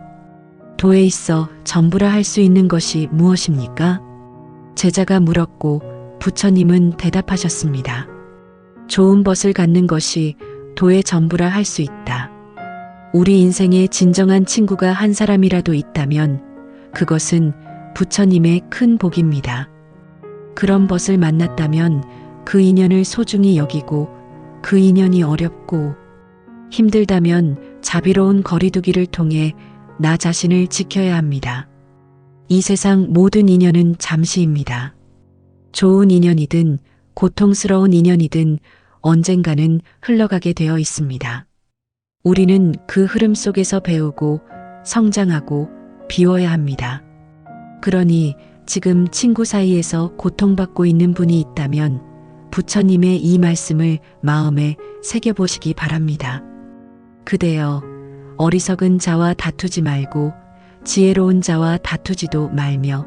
도에 있어 전부라 할 수 있는 것이 무엇입니까? 제자가 물었고 부처님은 대답하셨습니다. 좋은 벗을 갖는 것이 도의 전부라 할 수 있다. 우리 인생에 진정한 친구가 한 사람이라도 있다면 그것은 부처님의 큰 복입니다. 그런 벗을 만났다면 그 인연을 소중히 여기고 그 인연이 어렵고 힘들다면 자비로운 거리두기를 통해 나 자신을 지켜야 합니다. 이 세상 모든 인연은 잠시입니다. 좋은 인연이든 고통스러운 인연이든 언젠가는 흘러가게 되어 있습니다. 우리는 그 흐름 속에서 배우고 성장하고 비워야 합니다. 그러니 지금 친구 사이에서 고통받고 있는 분이 있다면 부처님의 이 말씀을 마음에 새겨보시기 바랍니다. 그대여, 어리석은 자와 다투지 말고 지혜로운 자와 다투지도 말며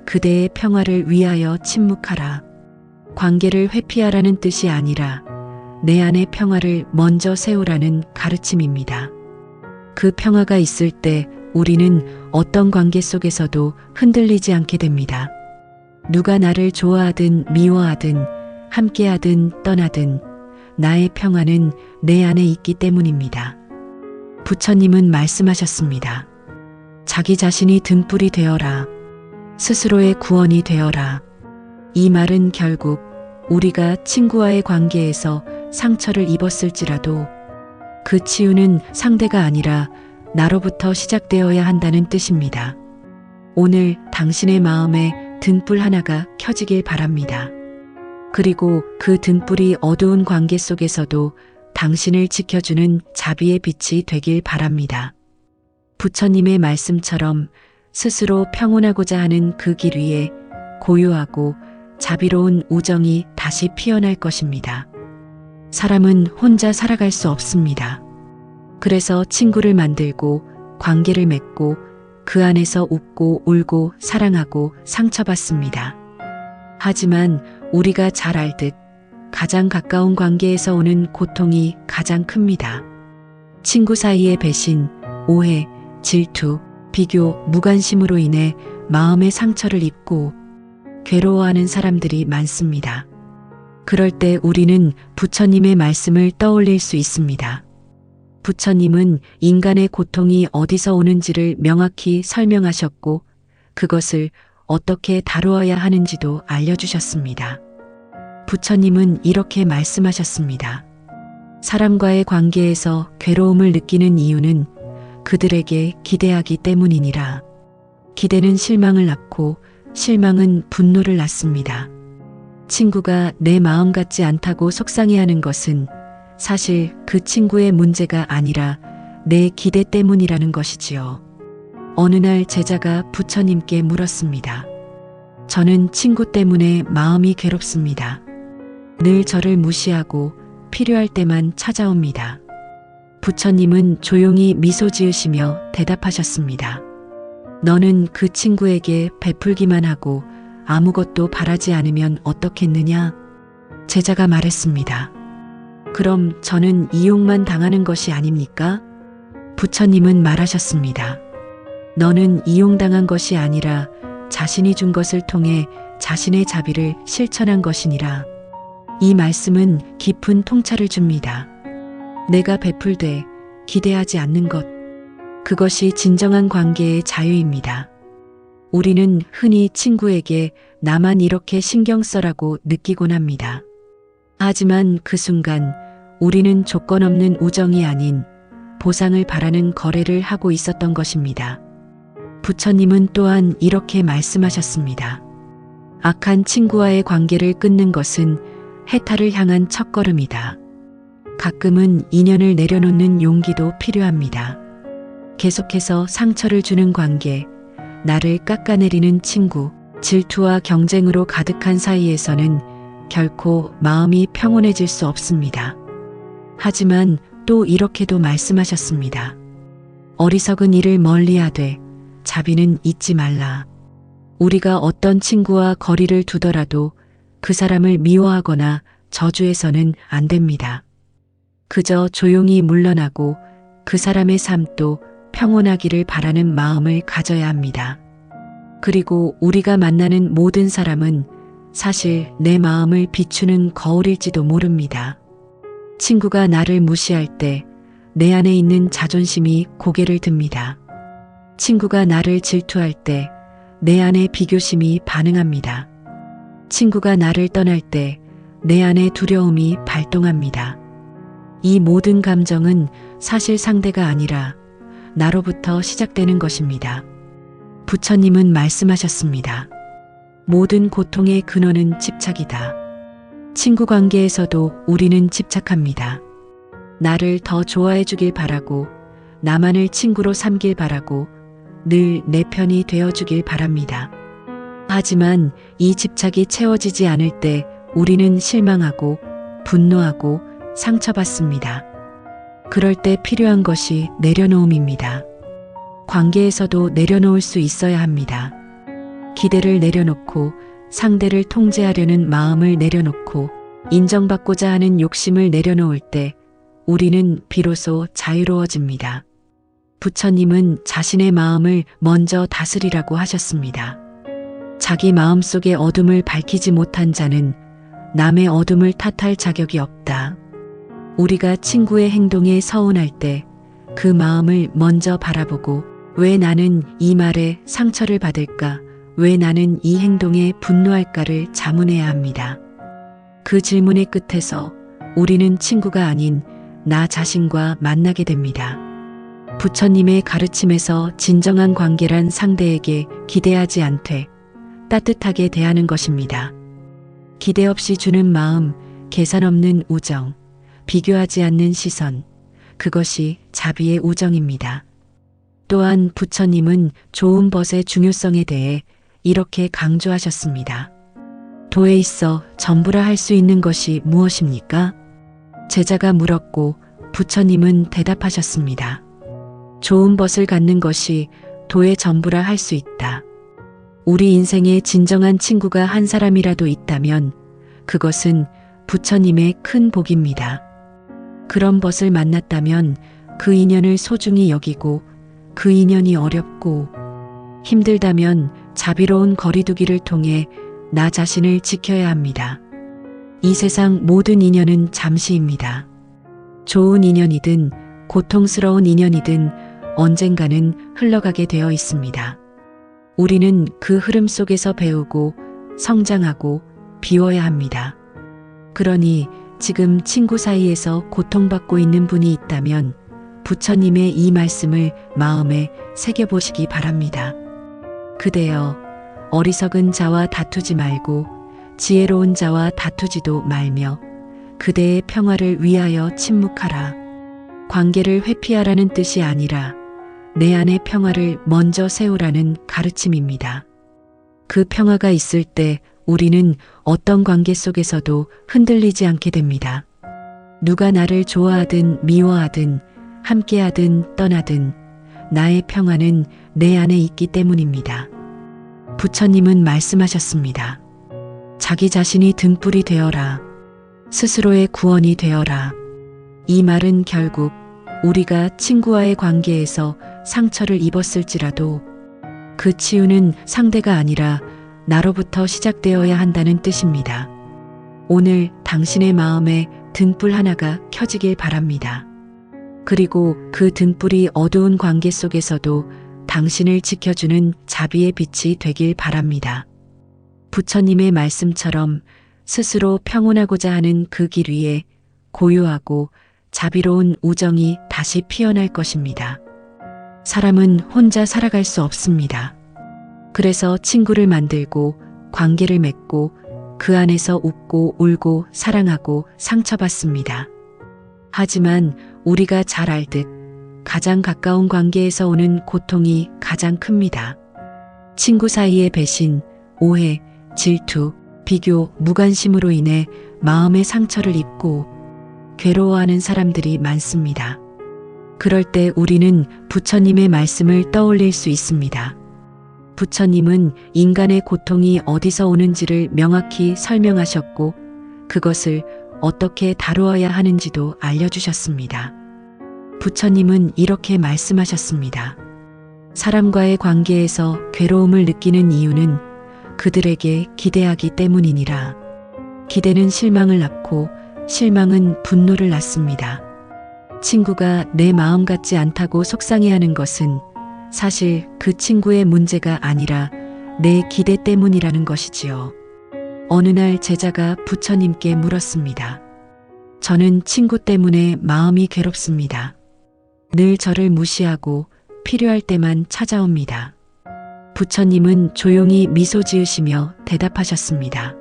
그대의 평화를 위하여 침묵하라. 관계를 회피하라는 뜻이 아니라 내 안의 평화를 먼저 세우라는 가르침입니다. 그 평화가 있을 때 우리는 어떤 관계 속에서도 흔들리지 않게 됩니다. 누가 나를 좋아하든 미워하든 함께하든 떠나든 나의 평안은 내 안에 있기 때문입니다. 부처님은 말씀하셨습니다. 자기 자신이 등불이 되어라. 스스로의 구원이 되어라. 이 말은 결국 우리가 친구와의 관계에서 상처를 입었을지라도 그 치유는 상대가 아니라 나로부터 시작되어야 한다는 뜻입니다. 오늘 당신의 마음에 등불 하나가 켜지길 바랍니다. 그리고 그 등불이 어두운 관계 속에서도 당신을 지켜주는 자비의 빛이 되길 바랍니다. 부처님의 말씀처럼 스스로 평온하고자 하는 그 길 위에 고요하고 자비로운 우정이 다시 피어날 것입니다. 사람은 혼자 살아갈 수 없습니다. 그래서 친구를 만들고 관계를 맺고 그 안에서 웃고 울고 사랑하고 상처받습니다. 하지만 우리가 잘 알듯 가장 가까운 관계에서 오는 고통이 가장 큽니다. 친구 사이의 배신, 오해, 질투, 비교, 무관심으로 인해 마음의 상처를 입고 괴로워하는 사람들이 많습니다. 그럴 때 우리는 부처님의 말씀을 떠올릴 수 있습니다. 부처님은 인간의 고통이 어디서 오는지를 명확히 설명하셨고 그것을 어떻게 다루어야 하는지도 알려주셨습니다. 부처님은 이렇게 말씀하셨습니다. 사람과의 관계에서 괴로움을 느끼는 이유는 그들에게 기대하기 때문이니라. 기대는 실망을 낳고 실망은 분노를 낳습니다. 친구가 내 마음 같지 않다고 속상해하는 것은 사실 그 친구의 문제가 아니라 내 기대 때문이라는 것이지요. 어느 날 제자가 부처님께 물었습니다. 저는 친구 때문에 마음이 괴롭습니다. 늘 저를 무시하고 필요할 때만 찾아옵니다. 부처님은 조용히 미소 지으시며 대답하셨습니다. 너는 그 친구에게 베풀기만 하고 아무것도 바라지 않으면 어떻겠느냐? 제자가 말했습니다. 그럼 저는 이용만 당하는 것이 아닙니까? 부처님은 말하셨습니다. 너는 이용당한 것이 아니라 자신이 준 것을 통해 자신의 자비를 실천한 것이니라. 이 말씀은 깊은 통찰을 줍니다. 내가 베풀되 기대하지 않는 것, 그것이 진정한 관계의 자유입니다. 우리는 흔히 친구에게 나만 이렇게 신경 써라고 느끼곤 합니다. 하지만 그 순간 우리는 조건 없는 우정이 아닌 보상을 바라는 거래를 하고 있었던 것입니다. 부처님은 또한 이렇게 말씀하셨습니다. 악한 친구와의 관계를 끊는 것은 해탈을 향한 첫걸음이다. 가끔은 인연을 내려놓는 용기도 필요합니다. 계속해서 상처를 주는 관계, 나를 깎아내리는 친구, 질투와 경쟁으로 가득한 사이에서는 결코 마음이 평온해질 수 없습니다. 하지만 또 이렇게도 말씀하셨습니다. 어리석은 일을 멀리하되 자비는 잊지 말라. 우리가 어떤 친구와 거리를 두더라도 그 사람을 미워하거나 저주해서는 안 됩니다. 그저 조용히 물러나고 그 사람의 삶도 평온하기를 바라는 마음을 가져야 합니다. 그리고 우리가 만나는 모든 사람은 사실 내 마음을 비추는 거울일지도 모릅니다. 친구가 나를 무시할 때 내 안에 있는 자존심이 고개를 듭니다. 친구가 나를 질투할 때 내 안에 비교심이 반응합니다. 친구가 나를 떠날 때 내 안에 두려움이 발동합니다. 이 모든 감정은 사실 상대가 아니라 나로부터 시작되는 것입니다. 부처님은 말씀하셨습니다. 모든 고통의 근원은 집착이다. 친구 관계에서도 우리는 집착합니다. 나를 더 좋아해 주길 바라고, 나만을 친구로 삼길 바라고, 늘 내 편이 되어 주길 바랍니다. 하지만 이 집착이 채워지지 않을 때 우리는 실망하고 분노하고 상처받습니다. 그럴 때 필요한 것이 내려놓음입니다. 관계에서도 내려놓을 수 있어야 합니다. 기대를 내려놓고 상대를 통제하려는 마음을 내려놓고 인정받고자 하는 욕심을 내려놓을 때 우리는 비로소 자유로워집니다. 부처님은 자신의 마음을 먼저 다스리라고 하셨습니다. 자기 마음속의 어둠을 밝히지 못한 자는 남의 어둠을 탓할 자격이 없다. 우리가 친구의 행동에 서운할 때 그 마음을 먼저 바라보고 왜 나는 이 말에 상처를 받을까? 왜 나는 이 행동에 분노할까를 자문해야 합니다. 그 질문의 끝에서 우리는 친구가 아닌 나 자신과 만나게 됩니다. 부처님의 가르침에서 진정한 관계란 상대에게 기대하지 않되 따뜻하게 대하는 것입니다. 기대 없이 주는 마음, 계산 없는 우정, 비교하지 않는 시선, 그것이 자비의 우정입니다. 또한 부처님은 좋은 벗의 중요성에 대해 이렇게 강조하셨습니다. 도에 있어 전부라 할 수 있는 것이 무엇입니까? 제자가 물었고 부처님은 대답하셨습니다. 좋은 벗을 갖는 것이 도의 전부라 할 수 있다. 우리 인생에 진정한 친구가 한 사람이라도 있다면 그것은 부처님의 큰 복입니다. 그런 벗을 만났다면 그 인연을 소중히 여기고 그 인연이 어렵고 힘들다면 자비로운 거리두기를 통해 나 자신을 지켜야 합니다. 이 세상 모든 인연은 잠시입니다. 좋은 인연이든 고통스러운 인연이든 언젠가는 흘러가게 되어 있습니다. 우리는 그 흐름 속에서 배우고 성장하고 비워야 합니다. 그러니 지금 친구 사이에서 고통받고 있는 분이 있다면 부처님의 이 말씀을 마음에 새겨보시기 바랍니다. 그대여, 어리석은 자와 다투지 말고 지혜로운 자와 다투지도 말며 그대의 평화를 위하여 침묵하라. 관계를 회피하라는 뜻이 아니라 내 안의 평화를 먼저 세우라는 가르침입니다. 그 평화가 있을 때 우리는 어떤 관계 속에서도 흔들리지 않게 됩니다. 누가 나를 좋아하든 미워하든 함께하든 떠나든 나의 평화는 내 안에 있기 때문입니다. 부처님은 말씀하셨습니다. 자기 자신이 등불이 되어라. 스스로의 구원이 되어라. 이 말은 결국 우리가 친구와의 관계에서 상처를 입었을지라도 그 치유는 상대가 아니라 나로부터 시작되어야 한다는 뜻입니다. 오늘 당신의 마음에 등불 하나가 켜지길 바랍니다. 그리고 그 등불이 어두운 관계 속에서도 당신을 지켜주는 자비의 빛이 되길 바랍니다. 부처님의 말씀처럼 스스로 평온하고자 하는 그 길 위에 고요하고 자비로운 우정이 다시 피어날 것입니다. 사람은 혼자 살아갈 수 없습니다. 그래서 친구를 만들고 관계를 맺고 그 안에서 웃고 울고 사랑하고 상처받습니다. 하지만 우리가 잘 알듯 가장 가까운 관계에서 오는 고통이 가장 큽니다. 친구 사이의 배신, 오해, 질투, 비교, 무관심으로 인해 마음의 상처를 입고 괴로워하는 사람들이 많습니다. 그럴 때 우리는 부처님의 말씀을 떠올릴 수 있습니다. 부처님은 인간의 고통이 어디서 오는지를 명확히 설명하셨고 그것을 어떻게 다루어야 하는지도 알려주셨습니다. 부처님은 이렇게 말씀하셨습니다. 사람과의 관계에서 괴로움을 느끼는 이유는 그들에게 기대하기 때문이니라. 기대는 실망을 낳고 실망은 분노를 낳습니다. 친구가 내 마음 같지 않다고 속상해하는 것은 사실 그 친구의 문제가 아니라 내 기대 때문이라는 것이지요. 어느 날 제자가 부처님께 물었습니다. 저는 친구 때문에 마음이 괴롭습니다. 늘 저를 무시하고 필요할 때만 찾아옵니다. 부처님은 조용히 미소 지으시며 대답하셨습니다.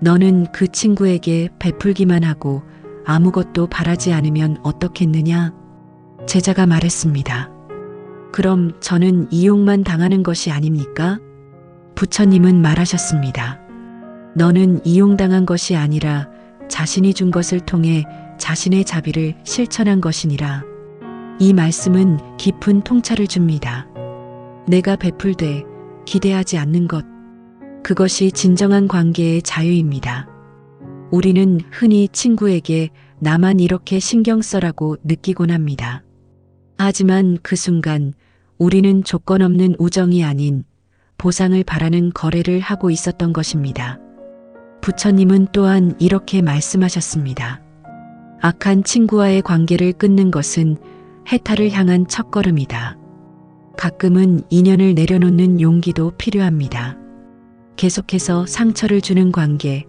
너는 그 친구에게 베풀기만 하고 아무것도 바라지 않으면 어떻겠느냐? 제자가 말했습니다. 그럼 저는 이용만 당하는 것이 아닙니까? 부처님은 말하셨습니다. 너는 이용당한 것이 아니라 자신이 준 것을 통해 자신의 자비를 실천한 것이니라. 이 말씀은 깊은 통찰을 줍니다. 내가 베풀되 기대하지 않는 것, 그것이 진정한 관계의 자유입니다. 우리는 흔히 친구에게 나만 이렇게 신경 써라고 느끼곤 합니다. 하지만 그 순간 우리는 조건 없는 우정이 아닌 보상을 바라는 거래를 하고 있었던 것입니다. 부처님은 또한 이렇게 말씀하셨습니다. 악한 친구와의 관계를 끊는 것은 해탈을 향한 첫걸음이다. 가끔은 인연을 내려놓는 용기도 필요합니다. 계속해서 상처를 주는 관계,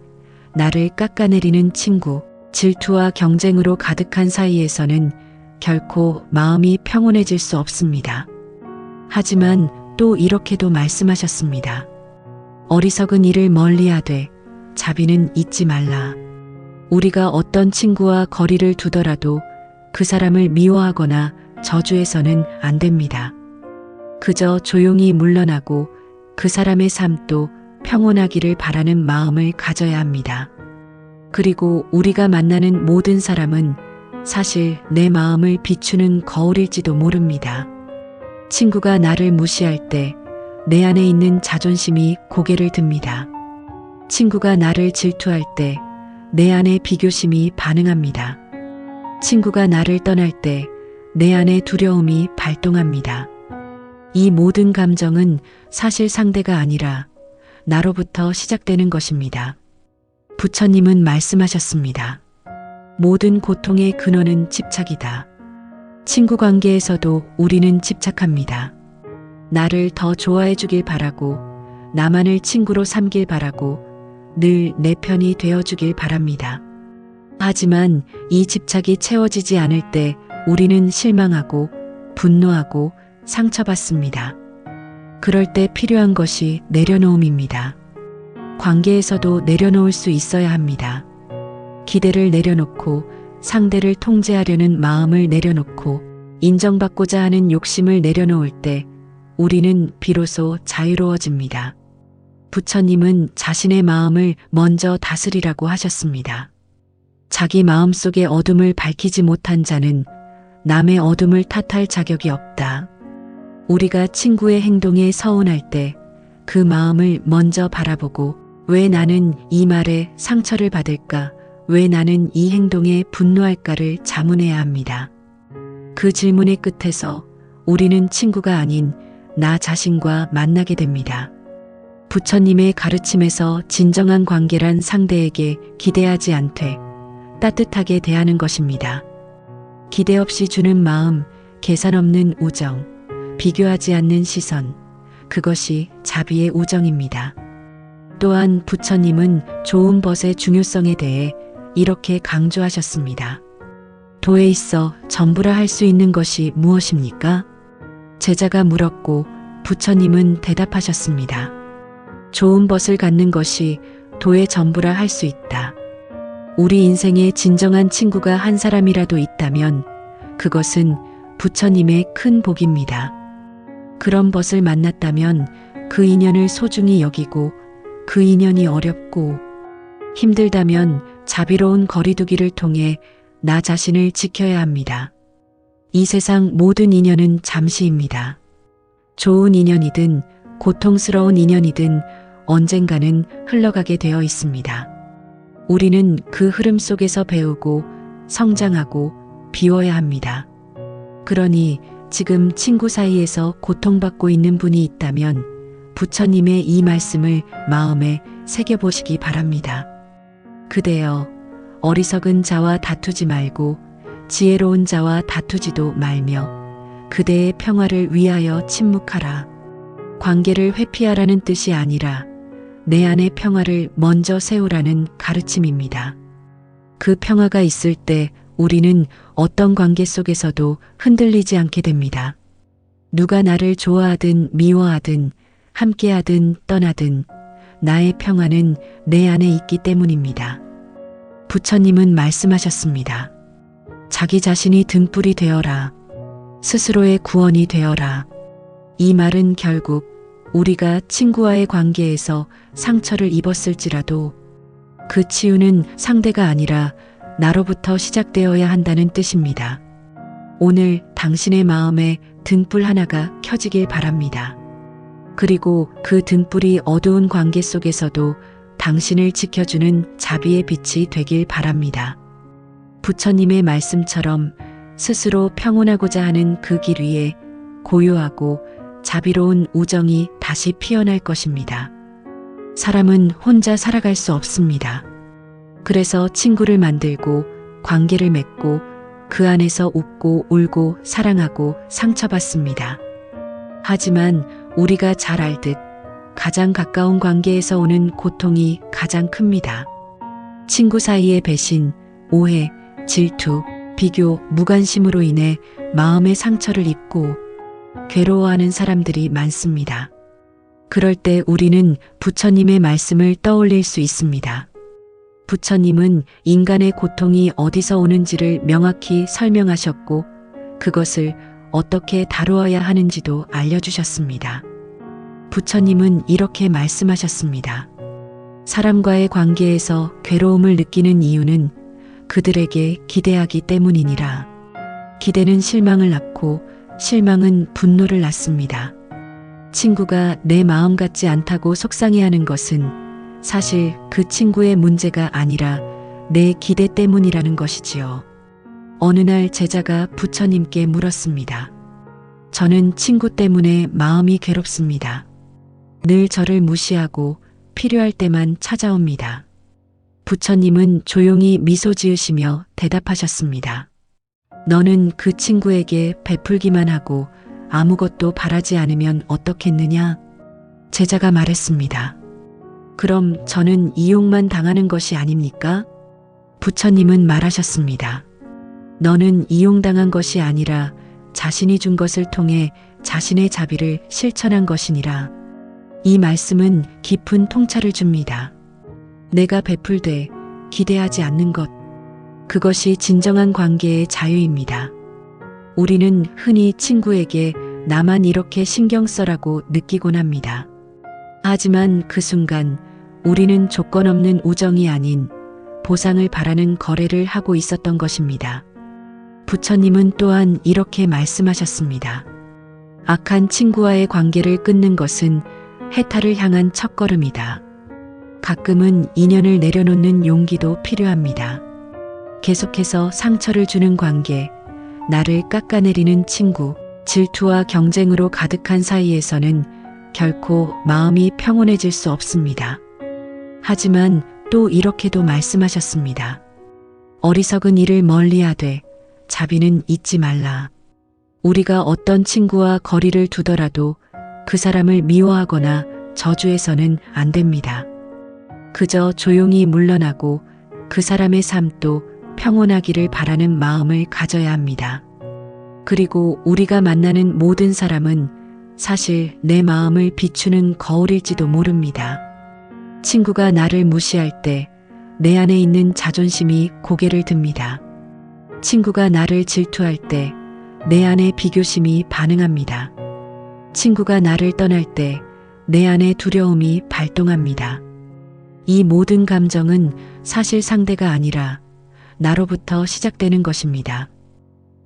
나를 깎아내리는 친구, 질투와 경쟁으로 가득한 사이에서는 결코 마음이 평온해질 수 없습니다. 하지만 또 이렇게도 말씀하셨습니다. 어리석은 일을 멀리하되 자비는 잊지 말라. 우리가 어떤 친구와 거리를 두더라도 그 사람을 미워하거나 저주해서는 안 됩니다. 그저 조용히 물러나고 그 사람의 삶도 평온하기를 바라는 마음을 가져야 합니다. 그리고 우리가 만나는 모든 사람은 사실 내 마음을 비추는 거울일지도 모릅니다. 친구가 나를 무시할 때 내 안에 있는 자존심이 고개를 듭니다. 친구가 나를 질투할 때 내 안에 비교심이 반응합니다. 친구가 나를 떠날 때 내 안에 두려움이 발동합니다. 이 모든 감정은 사실 상대가 아니라 나로부터 시작되는 것입니다. 부처님은 말씀하셨습니다. 모든 고통의 근원은 집착이다. 친구 관계에서도 우리는 집착합니다. 나를 더 좋아해 주길 바라고, 나만을 친구로 삼길 바라고, 늘 내 편이 되어 주길 바랍니다. 하지만 이 집착이 채워지지 않을 때 우리는 실망하고, 분노하고, 상처받습니다. 그럴 때 필요한 것이 내려놓음입니다. 관계에서도 내려놓을 수 있어야 합니다. 기대를 내려놓고 상대를 통제하려는 마음을 내려놓고 인정받고자 하는 욕심을 내려놓을 때 우리는 비로소 자유로워집니다. 부처님은 자신의 마음을 먼저 다스리라고 하셨습니다. 자기 마음속의 어둠을 밝히지 못한 자는 남의 어둠을 탓할 자격이 없다. 우리가 친구의 행동에 서운할 때 그 마음을 먼저 바라보고 왜 나는 이 말에 상처를 받을까? 왜 나는 이 행동에 분노할까를 자문해야 합니다. 그 질문의 끝에서 우리는 친구가 아닌 나 자신과 만나게 됩니다. 부처님의 가르침에서 진정한 관계란 상대에게 기대하지 않되 따뜻하게 대하는 것입니다. 기대 없이 주는 마음, 계산 없는 우정, 비교하지 않는 시선, 그것이 자비의 우정입니다. 또한 부처님은 좋은 벗의 중요성에 대해 이렇게 강조하셨습니다. 도에 있어 전부라 할 수 있는 것이 무엇입니까? 제자가 물었고 부처님은 대답하셨습니다. 좋은 벗을 갖는 것이 도의 전부라 할 수 있다. 우리 인생에 진정한 친구가 한 사람이라도 있다면 그것은 부처님의 큰 복입니다. 그런 벗을 만났다면 그 인연을 소중히 여기고 그 인연이 어렵고 힘들다면 자비로운 거리두기를 통해 나 자신을 지켜야 합니다. 이 세상 모든 인연은 잠시입니다. 좋은 인연이든 고통스러운 인연이든 언젠가는 흘러가게 되어 있습니다. 우리는 그 흐름 속에서 배우고 성장하고 비워야 합니다. 그러니 지금 친구 사이에서 고통받고 있는 분이 있다면 부처님의 이 말씀을 마음에 새겨보시기 바랍니다. 그대여, 어리석은 자와 다투지 말고 지혜로운 자와 다투지도 말며 그대의 평화를 위하여 침묵하라. 관계를 회피하라는 뜻이 아니라 내 안의 평화를 먼저 세우라는 가르침입니다. 그 평화가 있을 때 우리는 어떤 관계 속에서도 흔들리지 않게 됩니다. 누가 나를 좋아하든 미워하든 함께하든 떠나든 나의 평화는 내 안에 있기 때문입니다. 부처님은 말씀하셨습니다. 자기 자신이 등불이 되어라. 스스로의 구원이 되어라. 이 말은 결국 우리가 친구와의 관계에서 상처를 입었을지라도 그 치유는 상대가 아니라 나로부터 시작되어야 한다는 뜻입니다. 오늘 당신의 마음에 등불 하나가 켜지길 바랍니다. 그리고 그 등불이 어두운 관계 속에서도 당신을 지켜주는 자비의 빛이 되길 바랍니다. 부처님의 말씀처럼 스스로 평온하고자 하는 그 길 위에 고요하고 자비로운 우정이 다시 피어날 것입니다. 사람은 혼자 살아갈 수 없습니다. 그래서 친구를 만들고 관계를 맺고 그 안에서 웃고 울고 사랑하고 상처받습니다. 하지만 우리가 잘 알듯 가장 가까운 관계에서 오는 고통이 가장 큽니다. 친구 사이의 배신, 오해, 질투, 비교, 무관심으로 인해 마음의 상처를 입고 괴로워하는 사람들이 많습니다. 그럴 때 우리는 부처님의 말씀을 떠올릴 수 있습니다. 부처님은 인간의 고통이 어디서 오는지를 명확히 설명하셨고 그것을 어떻게 다루어야 하는지도 알려주셨습니다. 부처님은 이렇게 말씀하셨습니다. 사람과의 관계에서 괴로움을 느끼는 이유는 그들에게 기대하기 때문이니라. 기대는 실망을 낳고 실망은 분노를 낳습니다. 친구가 내 마음 같지 않다고 속상해하는 것은 사실 그 친구의 문제가 아니라 내 기대 때문이라는 것이지요. 어느 날 제자가 부처님께 물었습니다. 저는 친구 때문에 마음이 괴롭습니다. 늘 저를 무시하고 필요할 때만 찾아옵니다. 부처님은 조용히 미소 지으시며 대답하셨습니다. 너는 그 친구에게 베풀기만 하고 아무것도 바라지 않으면 어떻겠느냐? 제자가 말했습니다. 그럼 저는 이용만 당하는 것이 아닙니까? 부처님은 말하셨습니다. 너는 이용당한 것이 아니라 자신이 준 것을 통해 자신의 자비를 실천한 것이니라. 이 말씀은 깊은 통찰을 줍니다. 내가 베풀되 기대하지 않는 것, 그것이 진정한 관계의 자유입니다. 우리는 흔히 친구에게 나만 이렇게 신경 써라고 느끼곤 합니다. 하지만 그 순간 우리는 조건 없는 우정이 아닌 보상을 바라는 거래를 하고 있었던 것입니다. 부처님은 또한 이렇게 말씀하셨습니다. 악한 친구와의 관계를 끊는 것은 해탈을 향한 첫걸음이다. 가끔은 인연을 내려놓는 용기도 필요합니다. 계속해서 상처를 주는 관계, 나를 깎아내리는 친구, 질투와 경쟁으로 가득한 사이에서는 결코 마음이 평온해질 수 없습니다. 하지만 또 이렇게도 말씀하셨습니다. 어리석은 일을 멀리하되 자비는 잊지 말라. 우리가 어떤 친구와 거리를 두더라도 그 사람을 미워하거나 저주해서는 안 됩니다. 그저 조용히 물러나고 그 사람의 삶도 평온하기를 바라는 마음을 가져야 합니다. 그리고 우리가 만나는 모든 사람은 사실 내 마음을 비추는 거울일지도 모릅니다. 친구가 나를 무시할 때 내 안에 있는 자존심이 고개를 듭니다. 친구가 나를 질투할 때 내 안에 비교심이 반응합니다. 친구가 나를 떠날 때 내 안에 두려움이 발동합니다. 이 모든 감정은 사실 상대가 아니라 나로부터 시작되는 것입니다.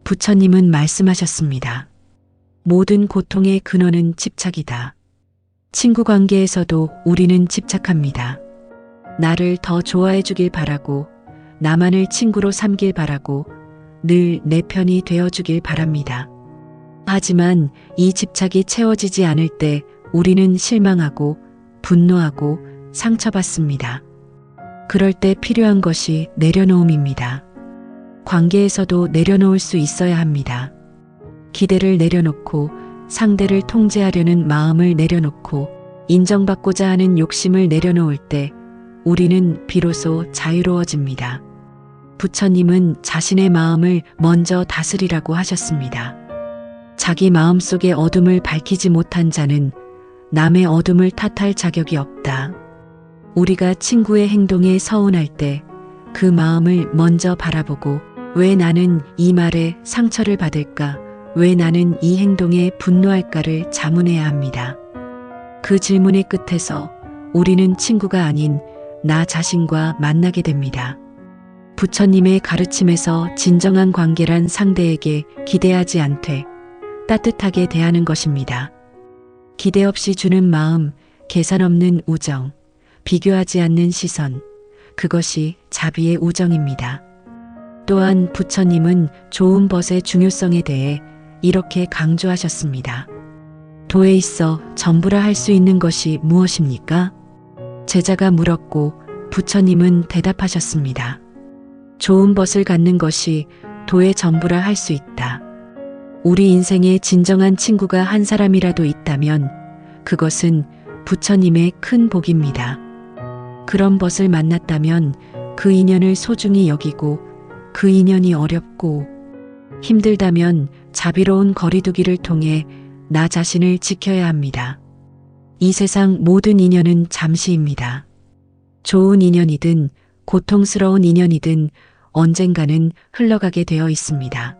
부처님은 말씀하셨습니다. 모든 고통의 근원은 집착이다. 친구 관계에서도 우리는 집착합니다. 나를 더 좋아해 주길 바라고, 나만을 친구로 삼길 바라고, 늘 내 편이 되어 주길 바랍니다. 하지만 이 집착이 채워지지 않을 때 우리는 실망하고 분노하고 상처받습니다. 그럴 때 필요한 것이 내려놓음입니다. 관계에서도 내려놓을 수 있어야 합니다. 기대를 내려놓고 상대를 통제하려는 마음을 내려놓고 인정받고자 하는 욕심을 내려놓을 때 우리는 비로소 자유로워집니다. 부처님은 자신의 마음을 먼저 다스리라고 하셨습니다. 자기 마음속의 어둠을 밝히지 못한 자는 남의 어둠을 탓할 자격이 없다. 우리가 친구의 행동에 서운할 때 그 마음을 먼저 바라보고 왜 나는 이 말에 상처를 받을까? 왜 나는 이 행동에 분노할까를 자문해야 합니다. 그 질문의 끝에서 우리는 친구가 아닌 나 자신과 만나게 됩니다. 부처님의 가르침에서 진정한 관계란 상대에게 기대하지 않되 따뜻하게 대하는 것입니다. 기대 없이 주는 마음, 계산 없는 우정, 비교하지 않는 시선, 그것이 자비의 우정입니다. 또한 부처님은 좋은 벗의 중요성에 대해 이렇게 강조하셨습니다. 도에 있어 전부라 할 수 있는 것이 무엇입니까? 제자가 물었고 부처님은 대답하셨습니다. 좋은 벗을 갖는 것이 도의 전부라 할 수 있다. 우리 인생에 진정한 친구가 한 사람이라도 있다면 그것은 부처님의 큰 복입니다. 그런 벗을 만났다면 그 인연을 소중히 여기고 그 인연이 어렵고 힘들다면 자비로운 거리두기를 통해 나 자신을 지켜야 합니다. 이 세상 모든 인연은 잠시입니다. 좋은 인연이든 고통스러운 인연이든 언젠가는 흘러가게 되어 있습니다.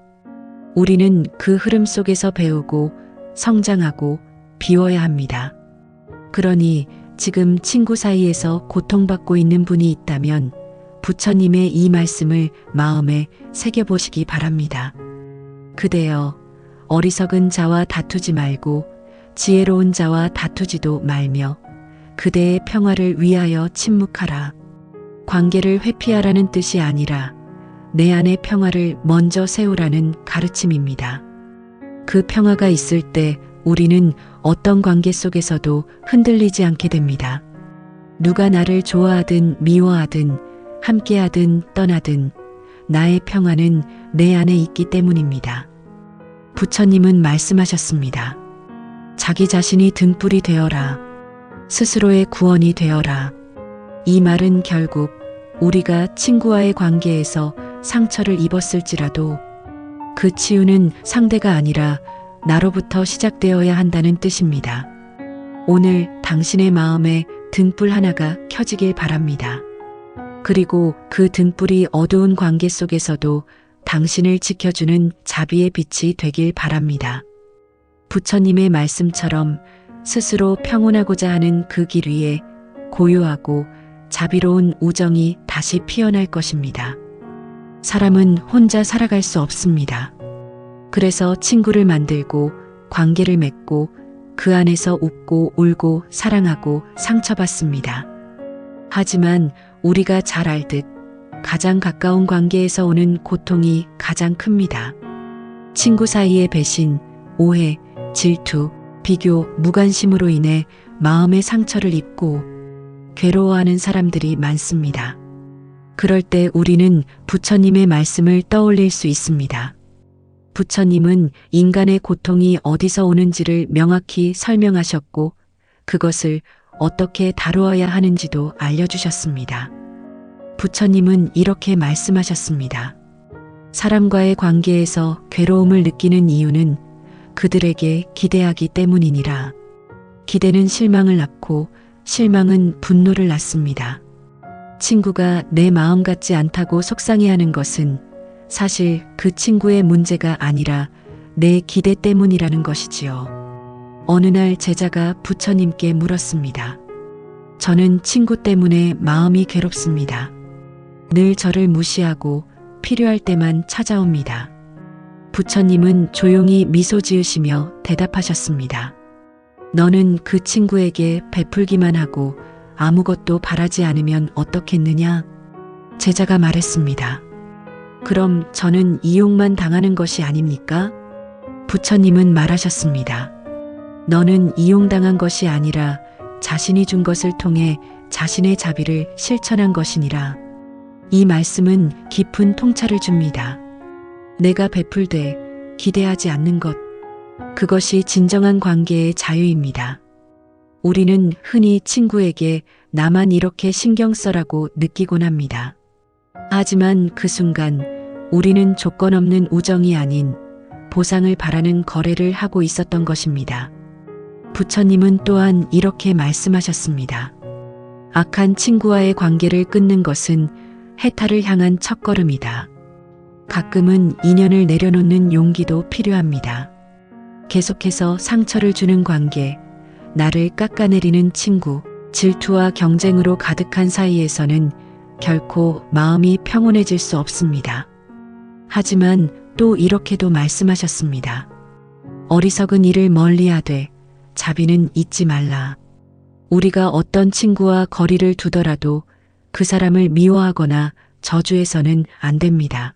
우리는 그 흐름 속에서 배우고 성장하고 비워야 합니다. 그러니 지금 친구 사이에서 고통받고 있는 분이 있다면 부처님의 이 말씀을 마음에 새겨보시기 바랍니다. 그대여, 어리석은 자와 다투지 말고 지혜로운 자와 다투지도 말며 그대의 평화를 위하여 침묵하라. 관계를 회피하라는 뜻이 아니라 내 안의 평화를 먼저 세우라는 가르침입니다. 그 평화가 있을 때 우리는 어떤 관계 속에서도 흔들리지 않게 됩니다. 누가 나를 좋아하든 미워하든 함께하든 떠나든 나의 평화는 내 안에 있기 때문입니다. 부처님은 말씀하셨습니다. 자기 자신이 등불이 되어라. 스스로의 구원이 되어라. 이 말은 결국 우리가 친구와의 관계에서 상처를 입었을지라도 그 치유는 상대가 아니라 나로부터 시작되어야 한다는 뜻입니다. 오늘 당신의 마음에 등불 하나가 켜지길 바랍니다. 그리고 그 등불이 어두운 관계 속에서도 당신을 지켜주는 자비의 빛이 되길 바랍니다. 부처님의 말씀처럼 스스로 평온하고자 하는 그 길 위에 고요하고 자비로운 우정이 다시 피어날 것입니다. 사람은 혼자 살아갈 수 없습니다. 그래서 친구를 만들고 관계를 맺고 그 안에서 웃고 울고 사랑하고 상처받습니다. 하지만 우리가 잘 알듯 가장 가까운 관계에서 오는 고통이 가장 큽니다. 친구 사이의 배신, 오해, 질투, 비교, 무관심으로 인해 마음의 상처를 입고 괴로워하는 사람들이 많습니다. 그럴 때 우리는 부처님의 말씀을 떠올릴 수 있습니다. 부처님은 인간의 고통이 어디서 오는지를 명확히 설명하셨고 그것을 어떻게 다루어야 하는지도 알려주셨습니다. 부처님은 이렇게 말씀하셨습니다. 사람과의 관계에서 괴로움을 느끼는 이유는 그들에게 기대하기 때문이니라. 기대는 실망을 낳고 실망은 분노를 낳습니다. 친구가 내 마음 같지 않다고 속상해하는 것은 사실 그 친구의 문제가 아니라 내 기대 때문이라는 것이지요. 어느 날 제자가 부처님께 물었습니다. 저는 친구 때문에 마음이 괴롭습니다. 늘 저를 무시하고 필요할 때만 찾아옵니다. 부처님은 조용히 미소 지으시며 대답하셨습니다. 너는 그 친구에게 베풀기만 하고 아무것도 바라지 않으면 어떻겠느냐? 제자가 말했습니다. 그럼 저는 이용만 당하는 것이 아닙니까? 부처님은 말하셨습니다. 너는 이용당한 것이 아니라 자신이 준 것을 통해 자신의 자비를 실천한 것이니라. 이 말씀은 깊은 통찰을 줍니다. 내가 베풀되 기대하지 않는 것, 그것이 진정한 관계의 자유입니다. 우리는 흔히 친구에게 나만 이렇게 신경 써라고 느끼곤 합니다. 하지만 그 순간 우리는 조건 없는 우정이 아닌 보상을 바라는 거래를 하고 있었던 것입니다. 부처님은 또한 이렇게 말씀하셨습니다. 악한 친구와의 관계를 끊는 것은 해탈을 향한 첫걸음이다. 가끔은 인연을 내려놓는 용기도 필요합니다. 계속해서 상처를 주는 관계, 나를 깎아내리는 친구, 질투와 경쟁으로 가득한 사이에서는 결코 마음이 평온해질 수 없습니다. 하지만 또 이렇게도 말씀하셨습니다. 어리석은 일을 멀리하되 자비는 잊지 말라. 우리가 어떤 친구와 거리를 두더라도 그 사람을 미워하거나 저주해서는 안 됩니다.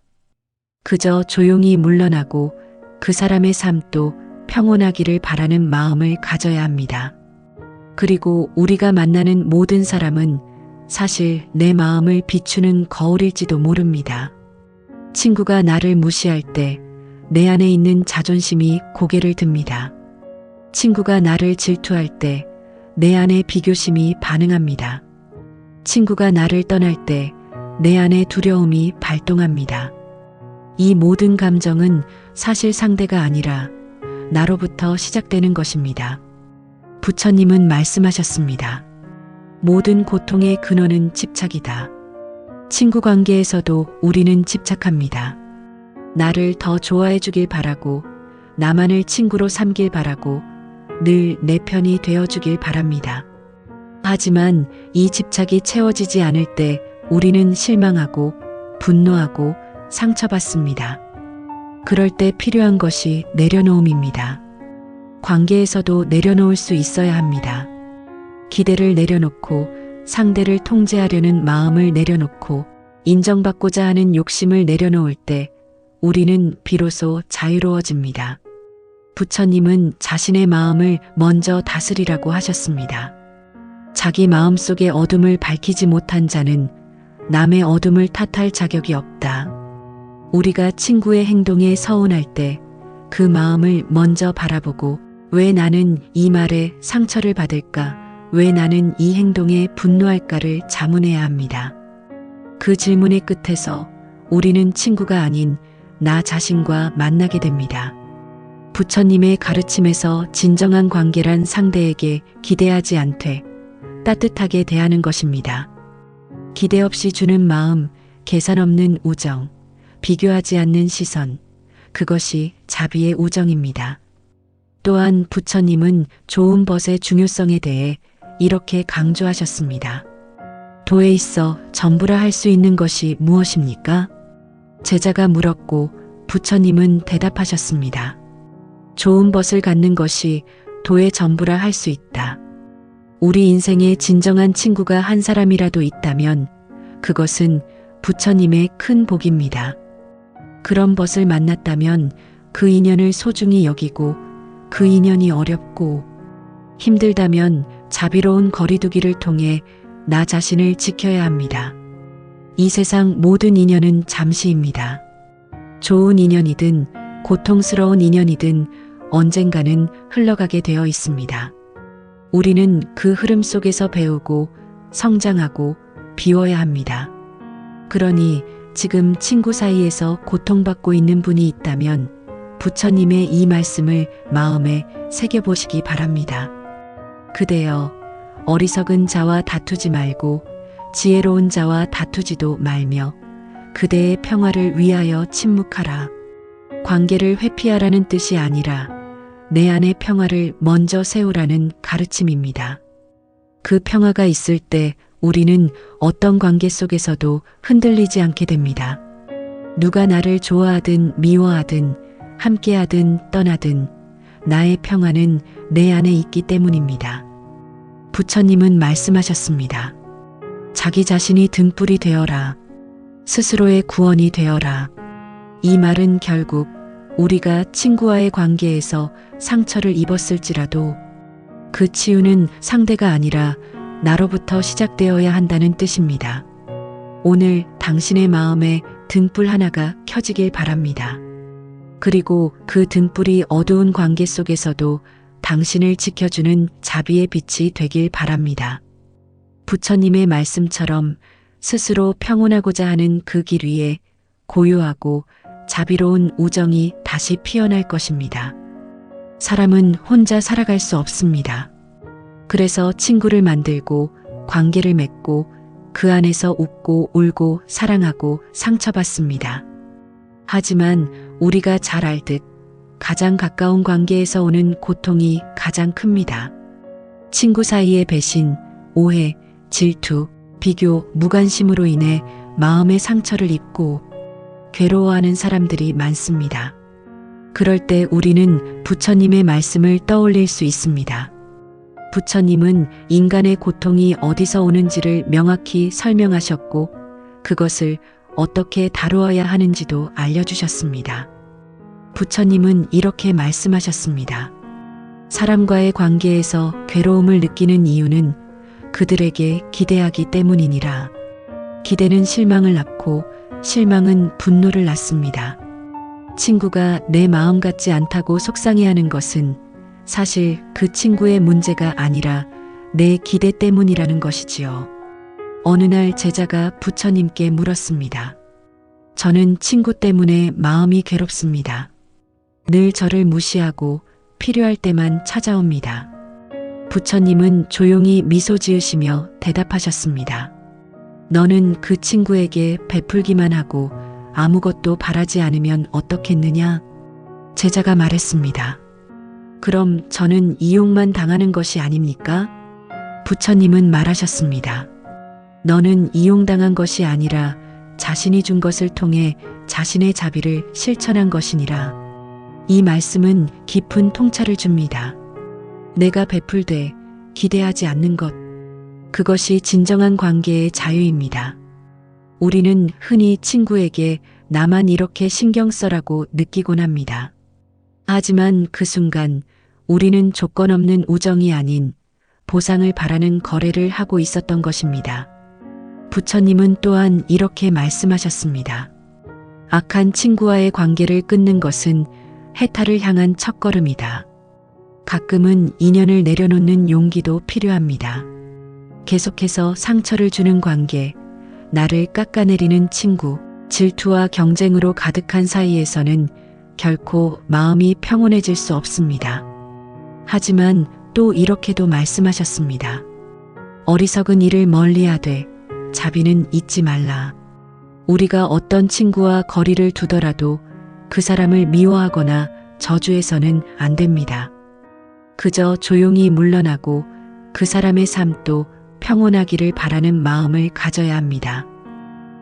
그저 조용히 물러나고 그 사람의 삶도 평온하기를 바라는 마음을 가져야 합니다. 그리고 우리가 만나는 모든 사람은 사실 내 마음을 비추는 거울일지도 모릅니다. 친구가 나를 무시할 때 내 안에 있는 자존심이 고개를 듭니다. 친구가 나를 질투할 때 내 안에 비교심이 반응합니다. 친구가 나를 떠날 때 내 안에 두려움이 발동합니다. 이 모든 감정은 사실 상대가 아니라 나로부터 시작되는 것입니다. 부처님은 말씀하셨습니다. 모든 고통의 근원은 집착이다. 친구 관계에서도 우리는 집착합니다. 나를 더 좋아해 주길 바라고, 나만을 친구로 삼길 바라고, 늘 내 편이 되어 주길 바랍니다. 하지만 이 집착이 채워지지 않을 때 우리는 실망하고 분노하고 상처받습니다. 그럴 때 필요한 것이 내려놓음입니다. 관계에서도 내려놓을 수 있어야 합니다. 기대를 내려놓고 상대를 통제하려는 마음을 내려놓고 인정받고자 하는 욕심을 내려놓을 때 우리는 비로소 자유로워집니다. 부처님은 자신의 마음을 먼저 다스리라고 하셨습니다. 자기 마음속의 어둠을 밝히지 못한 자는 남의 어둠을 탓할 자격이 없다. 우리가 친구의 행동에 서운할 때 그 마음을 먼저 바라보고 왜 나는 이 말에 상처를 받을까? 왜 나는 이 행동에 분노할까를 자문해야 합니다. 그 질문의 끝에서 우리는 친구가 아닌 나 자신과 만나게 됩니다. 부처님의 가르침에서 진정한 관계란 상대에게 기대하지 않되 따뜻하게 대하는 것입니다. 기대 없이 주는 마음, 계산 없는 우정, 비교하지 않는 시선, 그것이 자비의 우정입니다. 또한 부처님은 좋은 벗의 중요성에 대해 이렇게 강조하셨습니다. 도에 있어 전부라 할 수 있는 것이 무엇입니까? 제자가 물었고 부처님은 대답하셨습니다. 좋은 벗을 갖는 것이 도의 전부라 할 수 있다. 우리 인생에 진정한 친구가 한 사람이라도 있다면 그것은 부처님의 큰 복입니다. 그런 벗을 만났다면 그 인연을 소중히 여기고 그 인연이 어렵고 힘들다면 자비로운 거리두기를 통해 나 자신을 지켜야 합니다. 이 세상 모든 인연은 잠시입니다. 좋은 인연이든 고통스러운 인연이든 언젠가는 흘러가게 되어 있습니다. 우리는 그 흐름 속에서 배우고 성장하고 비워야 합니다. 그러니 지금 친구 사이에서 고통받고 있는 분이 있다면 부처님의 이 말씀을 마음에 새겨보시기 바랍니다. 그대여, 어리석은 자와 다투지 말고 지혜로운 자와 다투지도 말며 그대의 평화를 위하여 침묵하라. 관계를 회피하라는 뜻이 아니라 내 안의 평화를 먼저 세우라는 가르침입니다. 그 평화가 있을 때 우리는 어떤 관계 속에서도 흔들리지 않게 됩니다. 누가 나를 좋아하든 미워하든 함께하든 떠나든 나의 평화는 내 안에 있기 때문입니다. 부처님은 말씀하셨습니다. 자기 자신이 등불이 되어라. 스스로의 구원이 되어라. 이 말은 결국 우리가 친구와의 관계에서 상처를 입었을지라도 그 치유는 상대가 아니라 나로부터 시작되어야 한다는 뜻입니다. 오늘 당신의 마음에 등불 하나가 켜지길 바랍니다. 그리고 그 등불이 어두운 관계 속에서도 당신을 지켜주는 자비의 빛이 되길 바랍니다. 부처님의 말씀처럼 스스로 평온하고자 하는 그 길 위에 고요하고 자비로운 우정이 다시 피어날 것입니다. 사람은 혼자 살아갈 수 없습니다. 그래서 친구를 만들고 관계를 맺고 그 안에서 웃고 울고 사랑하고 상처받습니다. 하지만 우리가 잘 알듯 가장 가까운 관계에서 오는 고통이 가장 큽니다. 친구 사이의 배신, 오해, 질투, 비교, 무관심으로 인해 마음의 상처를 입고 괴로워하는 사람들이 많습니다. 그럴 때 우리는 부처님의 말씀을 떠올릴 수 있습니다. 부처님은 인간의 고통이 어디서 오는지를 명확히 설명하셨고 그것을 어떻게 다루어야 하는지도 알려주셨습니다. 부처님은 이렇게 말씀하셨습니다. 사람과의 관계에서 괴로움을 느끼는 이유는 그들에게 기대하기 때문이니라. 기대는 실망을 낳고 실망은 분노를 낳습니다. 친구가 내 마음 같지 않다고 속상해하는 것은 사실 그 친구의 문제가 아니라 내 기대 때문이라는 것이지요. 어느 날 제자가 부처님께 물었습니다. 저는 친구 때문에 마음이 괴롭습니다. 늘 저를 무시하고 필요할 때만 찾아옵니다. 부처님은 조용히 미소 지으시며 대답하셨습니다. 너는 그 친구에게 베풀기만 하고 아무것도 바라지 않으면 어떻겠느냐? 제자가 말했습니다. 그럼 저는 이용만 당하는 것이 아닙니까? 부처님은 말하셨습니다. 너는 이용당한 것이 아니라 자신이 준 것을 통해 자신의 자비를 실천한 것이니라. 이 말씀은 깊은 통찰을 줍니다. 내가 베풀되 기대하지 않는 것, 그것이 진정한 관계의 자유입니다. 우리는 흔히 친구에게 나만 이렇게 신경 써라고 느끼곤 합니다. 하지만 그 순간 우리는 조건 없는 우정이 아닌 보상을 바라는 거래를 하고 있었던 것입니다. 부처님은 또한 이렇게 말씀하셨습니다. 악한 친구와의 관계를 끊는 것은 해탈을 향한 첫걸음이다. 가끔은 인연을 내려놓는 용기도 필요합니다. 계속해서 상처를 주는 관계, 나를 깎아내리는 친구, 질투와 경쟁으로 가득한 사이에서는 결코 마음이 평온해질 수 없습니다. 하지만 또 이렇게도 말씀하셨습니다. 어리석은 일을 멀리하되 자비는 잊지 말라. 우리가 어떤 친구와 거리를 두더라도 그 사람을 미워하거나 저주해서는 안 됩니다. 그저 조용히 물러나고 그 사람의 삶도 평온하기를 바라는 마음을 가져야 합니다.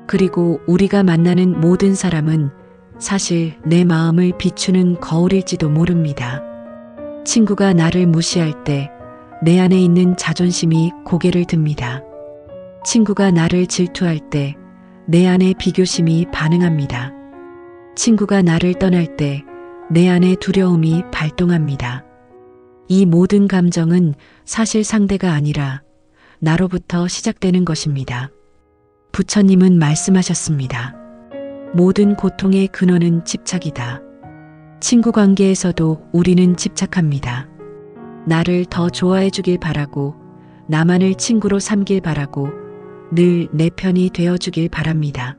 그리고 우리가 만나는 모든 사람은 사실 내 마음을 비추는 거울일지도 모릅니다. 친구가 나를 무시할 때 내 안에 있는 자존심이 고개를 듭니다. 친구가 나를 질투할 때 내 안에 비교심이 반응합니다. 친구가 나를 떠날 때 내 안에 두려움이 발동합니다. 이 모든 감정은 사실 상대가 아니라 나로부터 시작되는 것입니다. 부처님은 말씀하셨습니다. 모든 고통의 근원은 집착이다. 친구 관계에서도 우리는 집착합니다. 나를 더 좋아해 주길 바라고, 나만을 친구로 삼길 바라고, 늘 내 편이 되어 주길 바랍니다.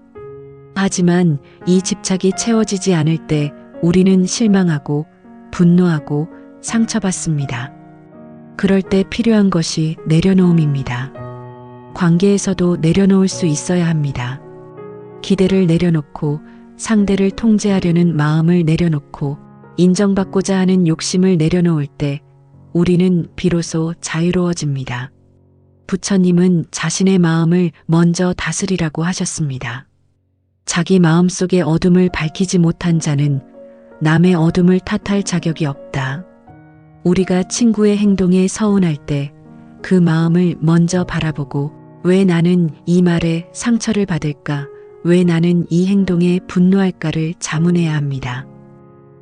하지만 이 집착이 채워지지 않을 때 우리는 실망하고 분노하고 상처받습니다. 그럴 때 필요한 것이 내려놓음입니다. 관계에서도 내려놓을 수 있어야 합니다. 기대를 내려놓고 상대를 통제하려는 마음을 내려놓고 인정받고자 하는 욕심을 내려놓을 때 우리는 비로소 자유로워집니다. 부처님은 자신의 마음을 먼저 다스리라고 하셨습니다. 자기 마음속의 어둠을 밝히지 못한 자는 남의 어둠을 탓할 자격이 없다. 우리가 친구의 행동에 서운할 때 그 마음을 먼저 바라보고 왜 나는 이 말에 상처를 받을까? 왜 나는 이 행동에 분노할까를 자문해야 합니다.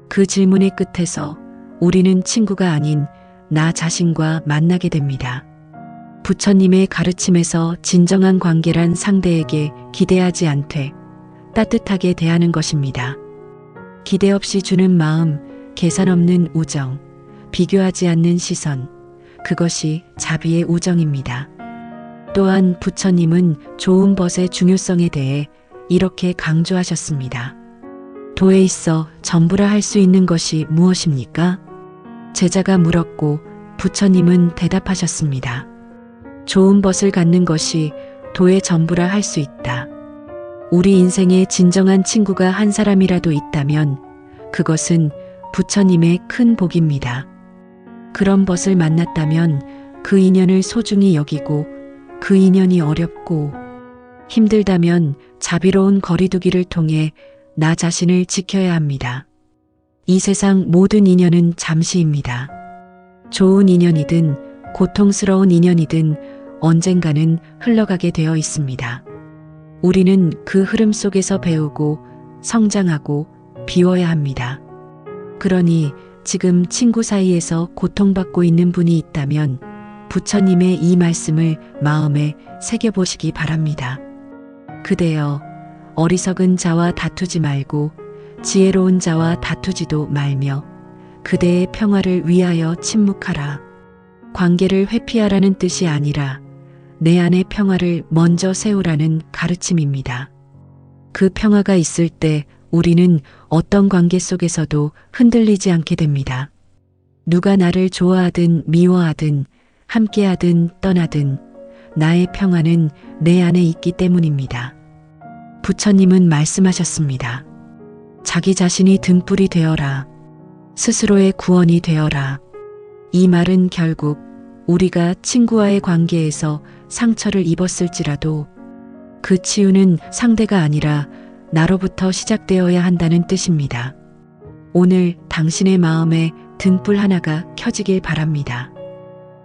그 질문의 끝에서 우리는 친구가 아닌 나 자신과 만나게 됩니다. 부처님의 가르침에서 진정한 관계란 상대에게 기대하지 않되 따뜻하게 대하는 것입니다. 기대 없이 주는 마음, 계산 없는 우정, 비교하지 않는 시선, 그것이 자비의 우정입니다. 또한 부처님은 좋은 벗의 중요성에 대해 이렇게 강조하셨습니다. 도에 있어 전부라 할 수 있는 것이 무엇입니까? 제자가 물었고 부처님은 대답하셨습니다. 좋은 벗을 갖는 것이 도의 전부라 할 수 있다. 우리 인생에 진정한 친구가 한 사람이라도 있다면 그것은 부처님의 큰 복입니다. 그런 벗을 만났다면 그 인연을 소중히 여기고 그 인연이 어렵고 힘들다면 자비로운 거리두기를 통해 나 자신을 지켜야 합니다. 이 세상 모든 인연은 잠시입니다. 좋은 인연이든 고통스러운 인연이든 언젠가는 흘러가게 되어 있습니다. 우리는 그 흐름 속에서 배우고 성장하고 비워야 합니다. 그러니 지금 친구 사이에서 고통받고 있는 분이 있다면 부처님의 이 말씀을 마음에 새겨보시기 바랍니다. 그대여, 어리석은 자와 다투지 말고 지혜로운 자와 다투지도 말며 그대의 평화를 위하여 침묵하라. 관계를 회피하라는 뜻이 아니라 내 안의 평화를 먼저 세우라는 가르침입니다. 그 평화가 있을 때 우리는 어떤 관계 속에서도 흔들리지 않게 됩니다. 누가 나를 좋아하든 미워하든 함께하든 떠나든 나의 평화는 내 안에 있기 때문입니다. 부처님은 말씀하셨습니다. 자기 자신이 등불이 되어라. 스스로의 구원이 되어라. 이 말은 결국 우리가 친구와의 관계에서 상처를 입었을지라도 그 치유는 상대가 아니라 나로부터 시작되어야 한다는 뜻입니다. 오늘 당신의 마음에 등불 하나가 켜지길 바랍니다.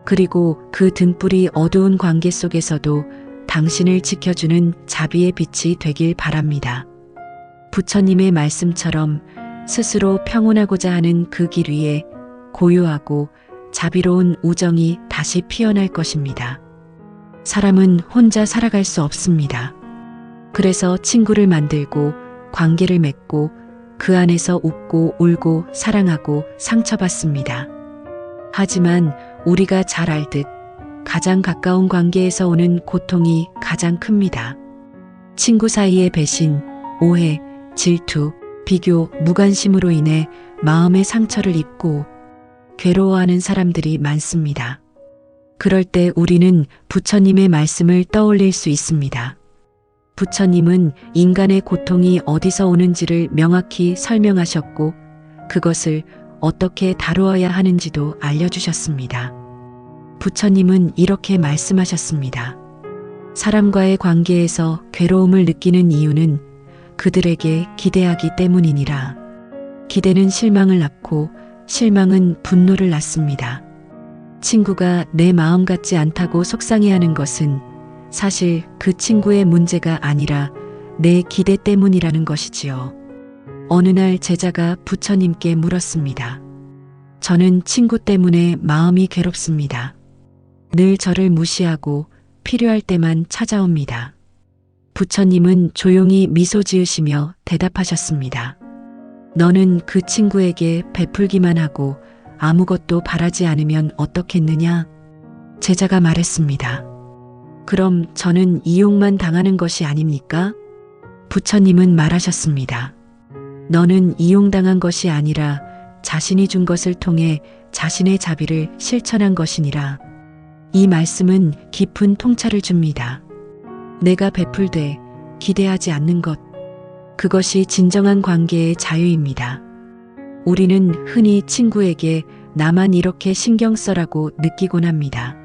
그리고 그 등불이 어두운 관계 속에서도 당신을 지켜주는 자비의 빛이 되길 바랍니다. 부처님의 말씀처럼 스스로 평온하고자 하는 그 길 위에 고요하고 자비로운 우정이 다시 피어날 것입니다. 사람은 혼자 살아갈 수 없습니다. 그래서 친구를 만들고 관계를 맺고 그 안에서 웃고 울고 사랑하고 상처받습니다. 하지만 우리가 잘 알듯 가장 가까운 관계에서 오는 고통이 가장 큽니다. 친구 사이의 배신, 오해, 질투, 비교, 무관심으로 인해 마음의 상처를 입고 괴로워하는 사람들이 많습니다. 그럴 때 우리는 부처님의 말씀을 떠올릴 수 있습니다. 부처님은 인간의 고통이 어디서 오는지를 명확히 설명하셨고 그것을 어떻게 다루어야 하는지도 알려주셨습니다. 부처님은 이렇게 말씀하셨습니다. 사람과의 관계에서 괴로움을 느끼는 이유는 그들에게 기대하기 때문이니라. 기대는 실망을 낳고 실망은 분노를 낳습니다. 친구가 내 마음 같지 않다고 속상해하는 것은 사실 그 친구의 문제가 아니라 내 기대 때문이라는 것이지요. 어느 날 제자가 부처님께 물었습니다. 저는 친구 때문에 마음이 괴롭습니다. 늘 저를 무시하고 필요할 때만 찾아옵니다. 부처님은 조용히 미소 지으시며 대답하셨습니다. 너는 그 친구에게 베풀기만 하고 아무것도 바라지 않으면 어떻겠느냐? 제자가 말했습니다. 그럼 저는 이용만 당하는 것이 아닙니까? 부처님은 말하셨습니다. 너는 이용당한 것이 아니라 자신이 준 것을 통해 자신의 자비를 실천한 것이니라. 이 말씀은 깊은 통찰을 줍니다. 내가 베풀되 기대하지 않는 것, 그것이 진정한 관계의 자유입니다. 우리는 흔히 친구에게 나만 이렇게 신경 써라고 느끼곤 합니다.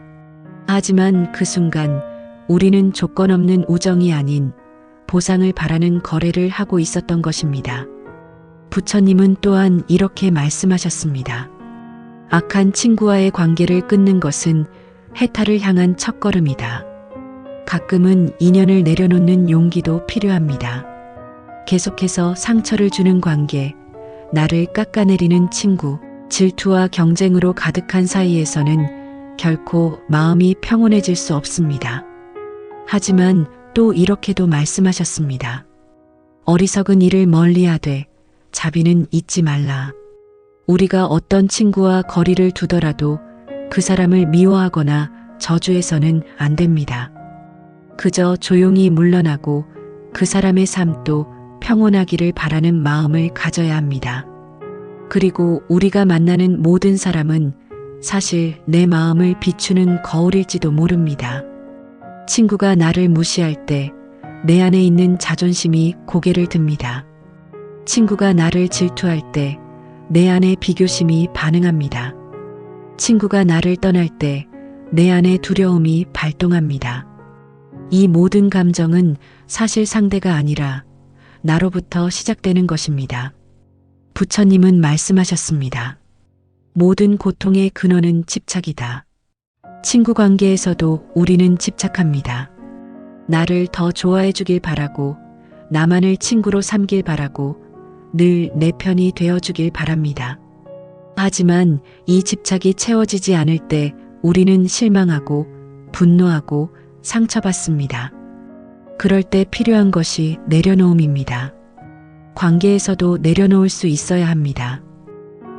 하지만 그 순간 우리는 조건 없는 우정이 아닌 보상을 바라는 거래를 하고 있었던 것입니다. 부처님은 또한 이렇게 말씀하셨습니다. 악한 친구와의 관계를 끊는 것은 해탈을 향한 첫걸음이다. 가끔은 인연을 내려놓는 용기도 필요합니다. 계속해서 상처를 주는 관계, 나를 깎아내리는 친구, 질투와 경쟁으로 가득한 사이에서는 결코 마음이 평온해질 수 없습니다. 하지만 또 이렇게도 말씀하셨습니다. 어리석은 일을 멀리하되 자비는 잊지 말라. 우리가 어떤 친구와 거리를 두더라도 그 사람을 미워하거나 저주해서는 안 됩니다. 그저 조용히 물러나고 그 사람의 삶도 평온하기를 바라는 마음을 가져야 합니다. 그리고 우리가 만나는 모든 사람은 사실 내 마음을 비추는 거울일지도 모릅니다. 친구가 나를 무시할 때 내 안에 있는 자존심이 고개를 듭니다. 친구가 나를 질투할 때 내 안에 비교심이 반응합니다. 친구가 나를 떠날 때 내 안에 두려움이 발동합니다. 이 모든 감정은 사실 상대가 아니라 나로부터 시작되는 것입니다. 부처님은 말씀하셨습니다. 모든 고통의 근원은 집착이다. 친구 관계에서도 우리는 집착합니다. 나를 더 좋아해 주길 바라고, 나만을 친구로 삼길 바라고, 늘 내 편이 되어 주길 바랍니다. 하지만 이 집착이 채워지지 않을 때 우리는 실망하고 분노하고 상처받습니다. 그럴 때 필요한 것이 내려놓음입니다. 관계에서도 내려놓을 수 있어야 합니다.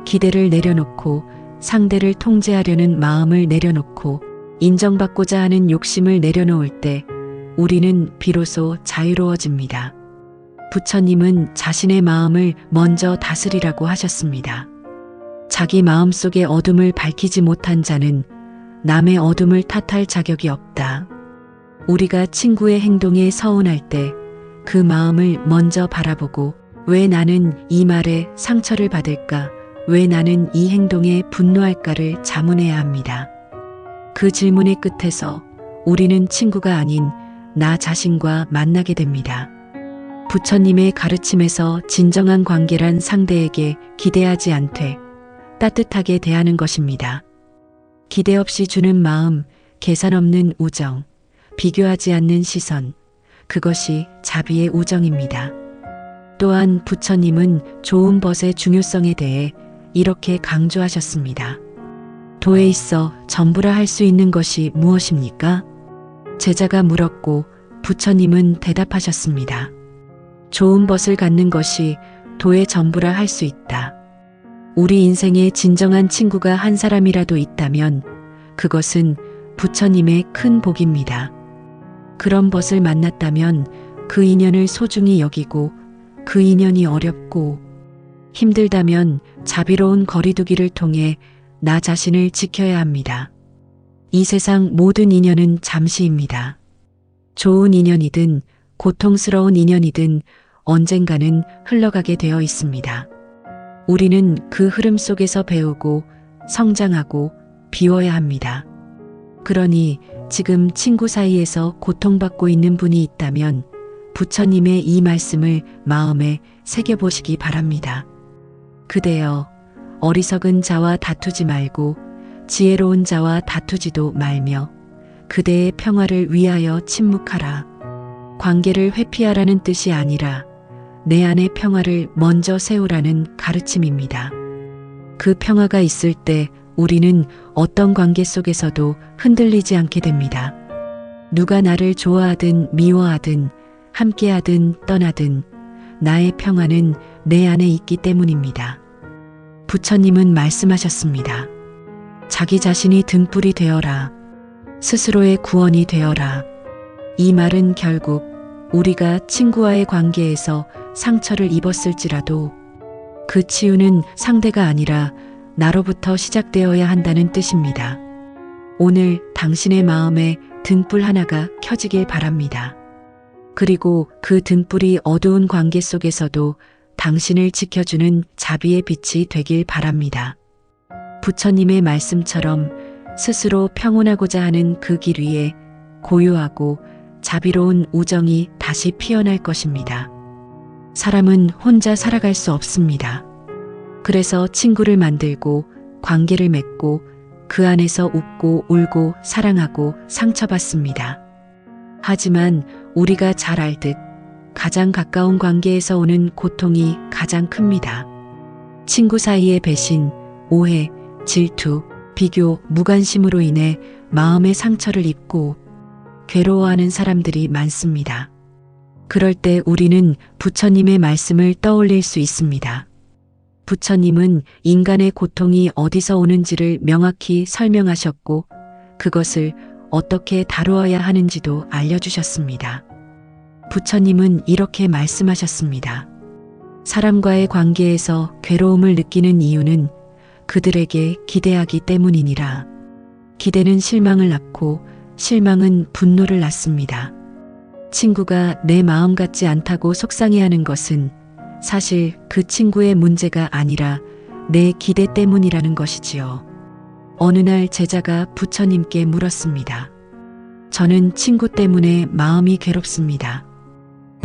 기대를 내려놓고 상대를 통제하려는 마음을 내려놓고 인정받고자 하는 욕심을 내려놓을 때 우리는 비로소 자유로워집니다. 부처님은 자신의 마음을 먼저 다스리라고 하셨습니다. 자기 마음속의 어둠을 밝히지 못한 자는 남의 어둠을 탓할 자격이 없다. 우리가 친구의 행동에 서운할 때 그 마음을 먼저 바라보고 왜 나는 이 말에 상처를 받을까? 왜 나는 이 행동에 분노할까를 자문해야 합니다. 그 질문의 끝에서 우리는 친구가 아닌 나 자신과 만나게 됩니다. 부처님의 가르침에서 진정한 관계란 상대에게 기대하지 않되 따뜻하게 대하는 것입니다. 기대 없이 주는 마음, 계산 없는 우정, 비교하지 않는 시선, 그것이 자비의 우정입니다. 또한 부처님은 좋은 벗의 중요성에 대해 이렇게 강조하셨습니다. 도에 있어 전부라 할 수 있는 것이 무엇입니까? 제자가 물었고 부처님은 대답하셨습니다. 좋은 벗을 갖는 것이 도의 전부라 할 수 있다. 우리 인생에 진정한 친구가 한 사람이라도 있다면 그것은 부처님의 큰 복입니다. 그런 벗을 만났다면 그 인연을 소중히 여기고 그 인연이 어렵고 힘들다면 자비로운 거리두기를 통해 나 자신을 지켜야 합니다. 이 세상 모든 인연은 잠시입니다. 좋은 인연이든 고통스러운 인연이든 언젠가는 흘러가게 되어 있습니다. 우리는 그 흐름 속에서 배우고 성장하고 비워야 합니다. 그러니 지금 친구 사이에서 고통받고 있는 분이 있다면 부처님의 이 말씀을 마음에 새겨보시기 바랍니다. 그대여, 어리석은 자와 다투지 말고 지혜로운 자와 다투지도 말며 그대의 평화를 위하여 침묵하라. 관계를 회피하라는 뜻이 아니라 내 안의 평화를 먼저 세우라는 가르침입니다. 그 평화가 있을 때 우리는 어떤 관계 속에서도 흔들리지 않게 됩니다. 누가 나를 좋아하든 미워하든 함께하든 떠나든 나의 평화는 내 안에 있기 때문입니다. 부처님은 말씀하셨습니다. 자기 자신이 등불이 되어라. 스스로의 구원이 되어라. 이 말은 결국 우리가 친구와의 관계에서 상처를 입었을지라도 그 치유는 상대가 아니라 나로부터 시작되어야 한다는 뜻입니다. 오늘 당신의 마음에 등불 하나가 켜지길 바랍니다. 그리고 그 등불이 어두운 관계 속에서도 당신을 지켜주는 자비의 빛이 되길 바랍니다. 부처님의 말씀처럼 스스로 평온하고자 하는 그 길 위에 고요하고 자비로운 우정이 다시 피어날 것입니다. 사람은 혼자 살아갈 수 없습니다. 그래서 친구를 만들고 관계를 맺고 그 안에서 웃고 울고 사랑하고 상처받습니다. 하지만 우리가 잘 알듯 가장 가까운 관계에서 오는 고통이 가장 큽니다. 친구 사이의 배신, 오해, 질투, 비교, 무관심으로 인해 마음의 상처를 입고 괴로워하는 사람들이 많습니다. 그럴 때 우리는 부처님의 말씀을 떠올릴 수 있습니다. 부처님은 인간의 고통이 어디서 오는지를 명확히 설명하셨고 그것을 어떻게 다루어야 하는지도 알려주셨습니다. 부처님은 이렇게 말씀하셨습니다. 사람과의 관계에서 괴로움을 느끼는 이유는 그들에게 기대하기 때문이니라. 기대는 실망을 낳고 실망은 분노를 낳습니다. 친구가 내 마음 같지 않다고 속상해하는 것은 사실 그 친구의 문제가 아니라 내 기대 때문이라는 것이지요. 어느 날 제자가 부처님께 물었습니다. 저는 친구 때문에 마음이 괴롭습니다.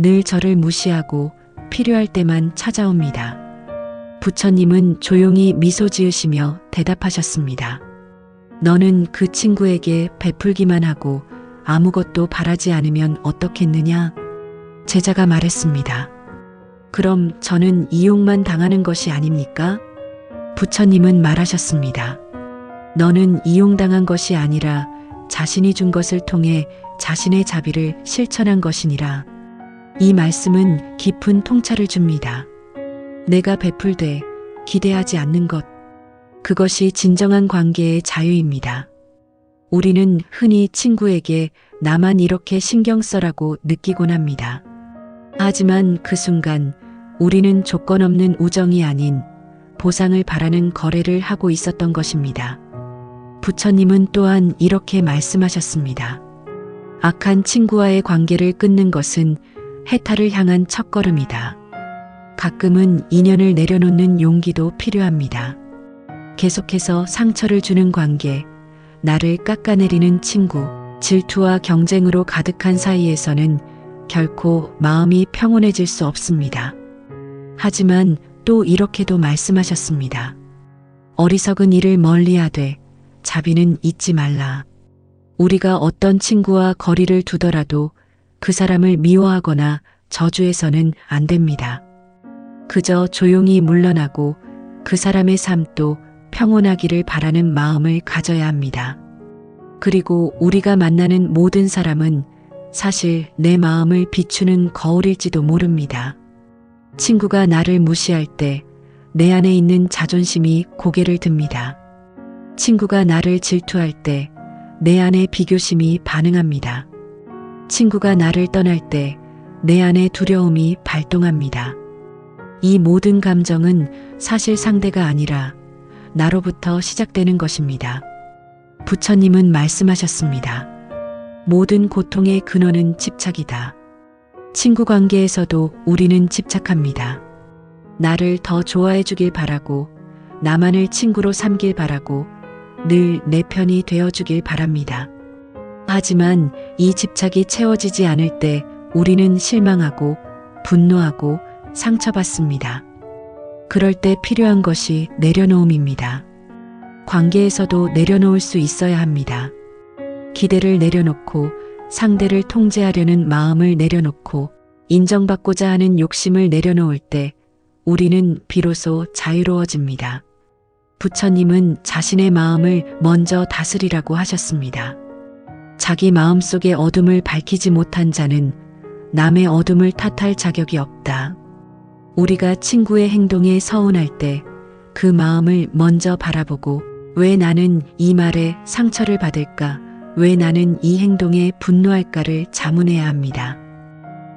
늘 저를 무시하고 필요할 때만 찾아옵니다. 부처님은 조용히 미소 지으시며 대답하셨습니다. 너는 그 친구에게 베풀기만 하고 아무것도 바라지 않으면 어떻겠느냐? 제자가 말했습니다. 그럼 저는 이용만 당하는 것이 아닙니까? 부처님은 말하셨습니다. 너는 이용당한 것이 아니라 자신이 준 것을 통해 자신의 자비를 실천한 것이니라. 이 말씀은 깊은 통찰을 줍니다. 내가 베풀되 기대하지 않는 것, 그것이 진정한 관계의 자유입니다. 우리는 흔히 친구에게 나만 이렇게 신경 써라고 느끼곤 합니다. 하지만 그 순간 우리는 조건 없는 우정이 아닌 보상을 바라는 거래를 하고 있었던 것입니다. 부처님은 또한 이렇게 말씀하셨습니다. 악한 친구와의 관계를 끊는 것은 해탈을 향한 첫걸음이다. 가끔은 인연을 내려놓는 용기도 필요합니다. 계속해서 상처를 주는 관계, 나를 깎아내리는 친구, 질투와 경쟁으로 가득한 사이에서는 결코 마음이 평온해질 수 없습니다. 하지만 또 이렇게도 말씀하셨습니다. 어리석은 일을 멀리하되 자비는 잊지 말라. 우리가 어떤 친구와 거리를 두더라도 그 사람을 미워하거나 저주해서는 안 됩니다. 그저 조용히 물러나고 그 사람의 삶도 평온하기를 바라는 마음을 가져야 합니다. 그리고 우리가 만나는 모든 사람은 사실 내 마음을 비추는 거울일지도 모릅니다. 친구가 나를 무시할 때 내 안에 있는 자존심이 고개를 듭니다. 친구가 나를 질투할 때 내 안에 비교심이 반응합니다. 친구가 나를 떠날 때 내 안에 두려움이 발동합니다. 이 모든 감정은 사실 상대가 아니라 나로부터 시작되는 것입니다. 부처님은 말씀하셨습니다. 모든 고통의 근원은 집착이다. 친구 관계에서도 우리는 집착합니다. 나를 더 좋아해 주길 바라고, 나만을 친구로 삼길 바라고, 늘 내 편이 되어 주길 바랍니다. 하지만 이 집착이 채워지지 않을 때 우리는 실망하고 분노하고 상처받습니다. 그럴 때 필요한 것이 내려놓음입니다. 관계에서도 내려놓을 수 있어야 합니다. 기대를 내려놓고 상대를 통제하려는 마음을 내려놓고 인정받고자 하는 욕심을 내려놓을 때 우리는 비로소 자유로워집니다. 부처님은 자신의 마음을 먼저 다스리라고 하셨습니다. 자기 마음속의 어둠을 밝히지 못한 자는 남의 어둠을 탓할 자격이 없다. 우리가 친구의 행동에 서운할 때 그 마음을 먼저 바라보고 왜 나는 이 말에 상처를 받을까? 왜 나는 이 행동에 분노할까를 자문해야 합니다.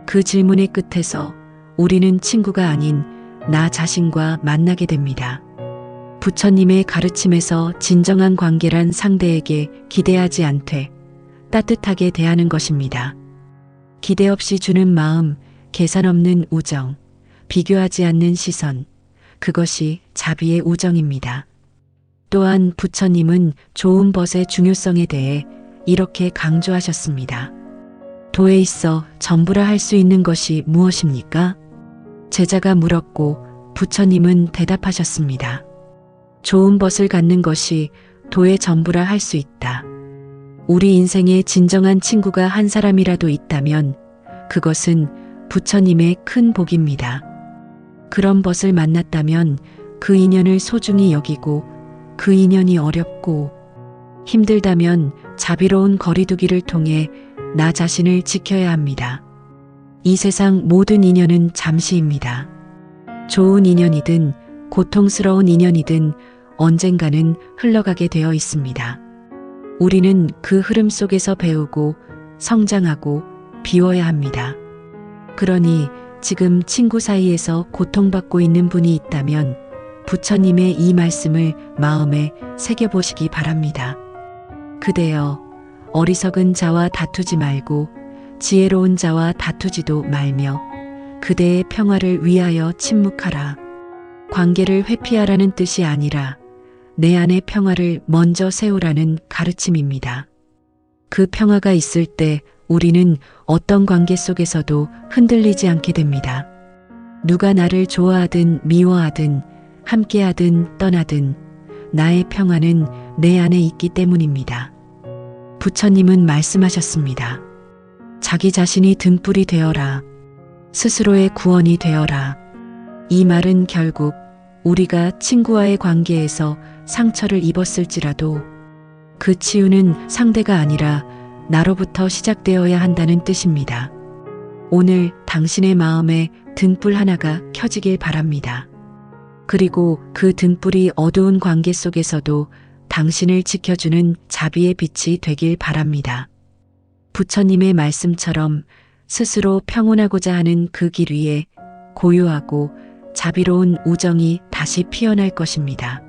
그 질문의 끝에서 우리는 친구가 아닌 나 자신과 만나게 됩니다. 부처님의 가르침에서 진정한 관계란 상대에게 기대하지 않되 따뜻하게 대하는 것입니다. 기대 없이 주는 마음, 계산 없는 우정, 비교하지 않는 시선, 그것이 자비의 우정입니다. 또한 부처님은 좋은 벗의 중요성에 대해 이렇게 강조하셨습니다. 도에 있어 전부라 할 수 있는 것이 무엇입니까? 제자가 물었고 부처님은 대답하셨습니다. 좋은 벗을 갖는 것이 도의 전부라 할 수 있다. 우리 인생에 진정한 친구가 한 사람이라도 있다면 그것은 부처님의 큰 복입니다. 그런 벗을 만났다면 그 인연을 소중히 여기고 그 인연이 어렵고 힘들다면 자비로운 거리두기를 통해 나 자신을 지켜야 합니다. 이 세상 모든 인연은 잠시입니다. 좋은 인연이든 고통스러운 인연이든 언젠가는 흘러가게 되어 있습니다. 우리는 그 흐름 속에서 배우고 성장하고 비워야 합니다. 그러니 지금 친구 사이에서 고통받고 있는 분이 있다면 부처님의 이 말씀을 마음에 새겨보시기 바랍니다. 그대여, 어리석은 자와 다투지 말고 지혜로운 자와 다투지도 말며 그대의 평화를 위하여 침묵하라. 관계를 회피하라는 뜻이 아니라 내 안의 평화를 먼저 세우라는 가르침입니다. 그 평화가 있을 때 우리는 어떤 관계 속에서도 흔들리지 않게 됩니다. 누가 나를 좋아하든 미워하든 함께하든 떠나든 나의 평화는 내 안에 있기 때문입니다. 부처님은 말씀하셨습니다. 자기 자신이 등불이 되어라. 스스로의 구원이 되어라. 이 말은 결국 우리가 친구와의 관계에서 상처를 입었을지라도 그 치유는 상대가 아니라 나로부터 시작되어야 한다는 뜻입니다. 오늘 당신의 마음에 등불 하나가 켜지길 바랍니다. 그리고 그 등불이 어두운 관계 속에서도 당신을 지켜주는 자비의 빛이 되길 바랍니다. 부처님의 말씀처럼 스스로 평온하고자 하는 그 길 위에 고요하고 자비로운 우정이 다시 피어날 것입니다.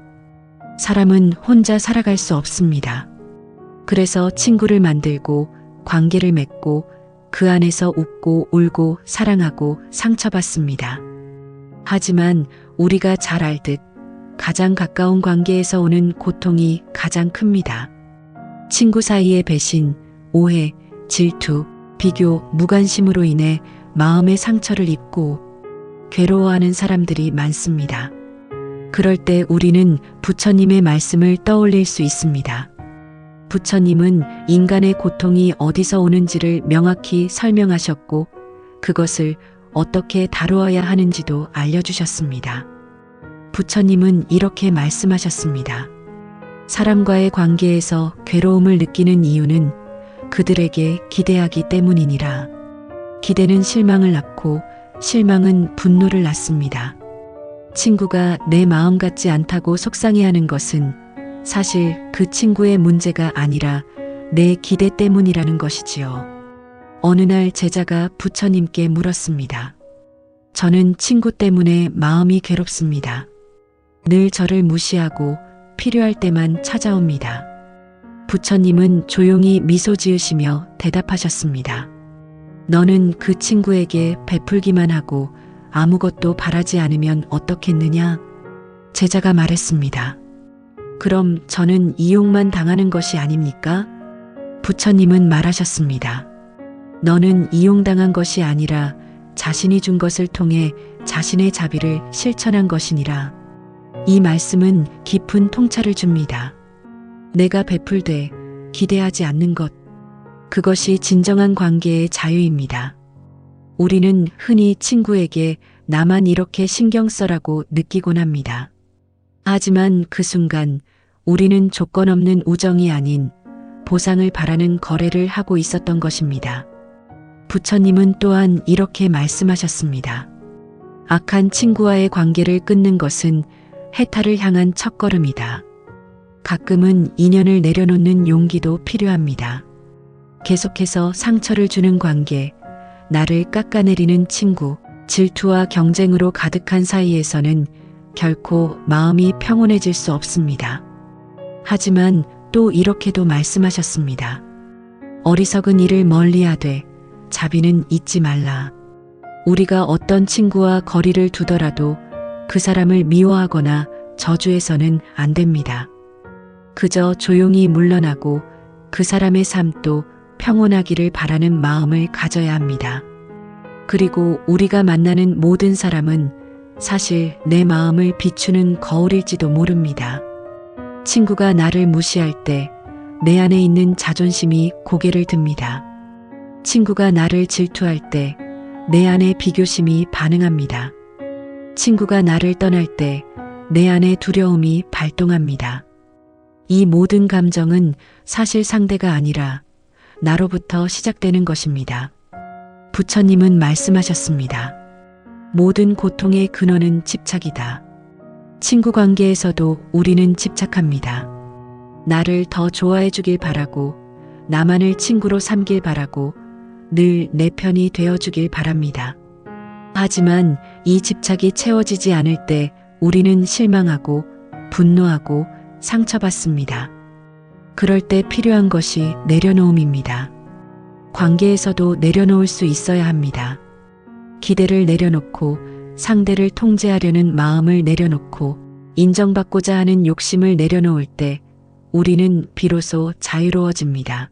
사람은 혼자 살아갈 수 없습니다. 그래서 친구를 만들고 관계를 맺고 그 안에서 웃고 울고 사랑하고 상처받습니다. 하지만 우리가 잘 알듯 가장 가까운 관계에서 오는 고통이 가장 큽니다. 친구 사이의 배신, 오해, 질투, 비교, 무관심으로 인해 마음의 상처를 입고 괴로워하는 사람들이 많습니다. 그럴 때 우리는 부처님의 말씀을 떠올릴 수 있습니다. 부처님은 인간의 고통이 어디서 오는지를 명확히 설명하셨고 그것을 어떻게 다루어야 하는지도 알려주셨습니다. 부처님은 이렇게 말씀하셨습니다. 사람과의 관계에서 괴로움을 느끼는 이유는 그들에게 기대하기 때문이니라. 기대는 실망을 낳고 실망은 분노를 낳습니다. 친구가 내 마음 같지 않다고 속상해하는 것은 사실 그 친구의 문제가 아니라 내 기대 때문이라는 것이지요. 어느 날 제자가 부처님께 물었습니다. 저는 친구 때문에 마음이 괴롭습니다. 늘 저를 무시하고 필요할 때만 찾아옵니다. 부처님은 조용히 미소 지으시며 대답하셨습니다. 너는 그 친구에게 베풀기만 하고 아무것도 바라지 않으면 어떻겠느냐? 제자가 말했습니다. 그럼 저는 이용만 당하는 것이 아닙니까? 부처님은 말하셨습니다. 너는 이용당한 것이 아니라 자신이 준 것을 통해 자신의 자비를 실천한 것이니라. 이 말씀은 깊은 통찰을 줍니다. 내가 베풀되 기대하지 않는 것, 그것이 진정한 관계의 자유입니다. 우리는 흔히 친구에게 나만 이렇게 신경 써라고 느끼곤 합니다. 하지만 그 순간 우리는 조건 없는 우정이 아닌 보상을 바라는 거래를 하고 있었던 것입니다. 부처님은 또한 이렇게 말씀하셨습니다. 악한 친구와의 관계를 끊는 것은 해탈을 향한 첫걸음이다. 가끔은 인연을 내려놓는 용기도 필요합니다. 계속해서 상처를 주는 관계, 나를 깎아내리는 친구, 질투와 경쟁으로 가득한 사이에서는 결코 마음이 평온해질 수 없습니다. 하지만 또 이렇게도 말씀하셨습니다. 어리석은 일을 멀리하되 자비는 잊지 말라. 우리가 어떤 친구와 거리를 두더라도 그 사람을 미워하거나 저주해서는 안 됩니다. 그저 조용히 물러나고 그 사람의 삶도 평온하기를 바라는 마음을 가져야 합니다. 그리고 우리가 만나는 모든 사람은 사실 내 마음을 비추는 거울일지도 모릅니다. 친구가 나를 무시할 때 내 안에 있는 자존심이 고개를 듭니다. 친구가 나를 질투할 때 내 안에 비교심이 반응합니다. 친구가 나를 떠날 때 내 안에 두려움이 발동합니다. 이 모든 감정은 사실 상대가 아니라 나로부터 시작되는 것입니다. 부처님은 말씀하셨습니다. 모든 고통의 근원은 집착이다. 친구 관계에서도 우리는 집착합니다. 나를 더 좋아해 주길 바라고, 나만을 친구로 삼길 바라고, 늘 내 편이 되어 주길 바랍니다. 하지만 이 집착이 채워지지 않을 때 우리는 실망하고 분노하고 상처받습니다. 그럴 때 필요한 것이 내려놓음입니다. 관계에서도 내려놓을 수 있어야 합니다. 기대를 내려놓고 상대를 통제하려는 마음을 내려놓고 인정받고자 하는 욕심을 내려놓을 때 우리는 비로소 자유로워집니다.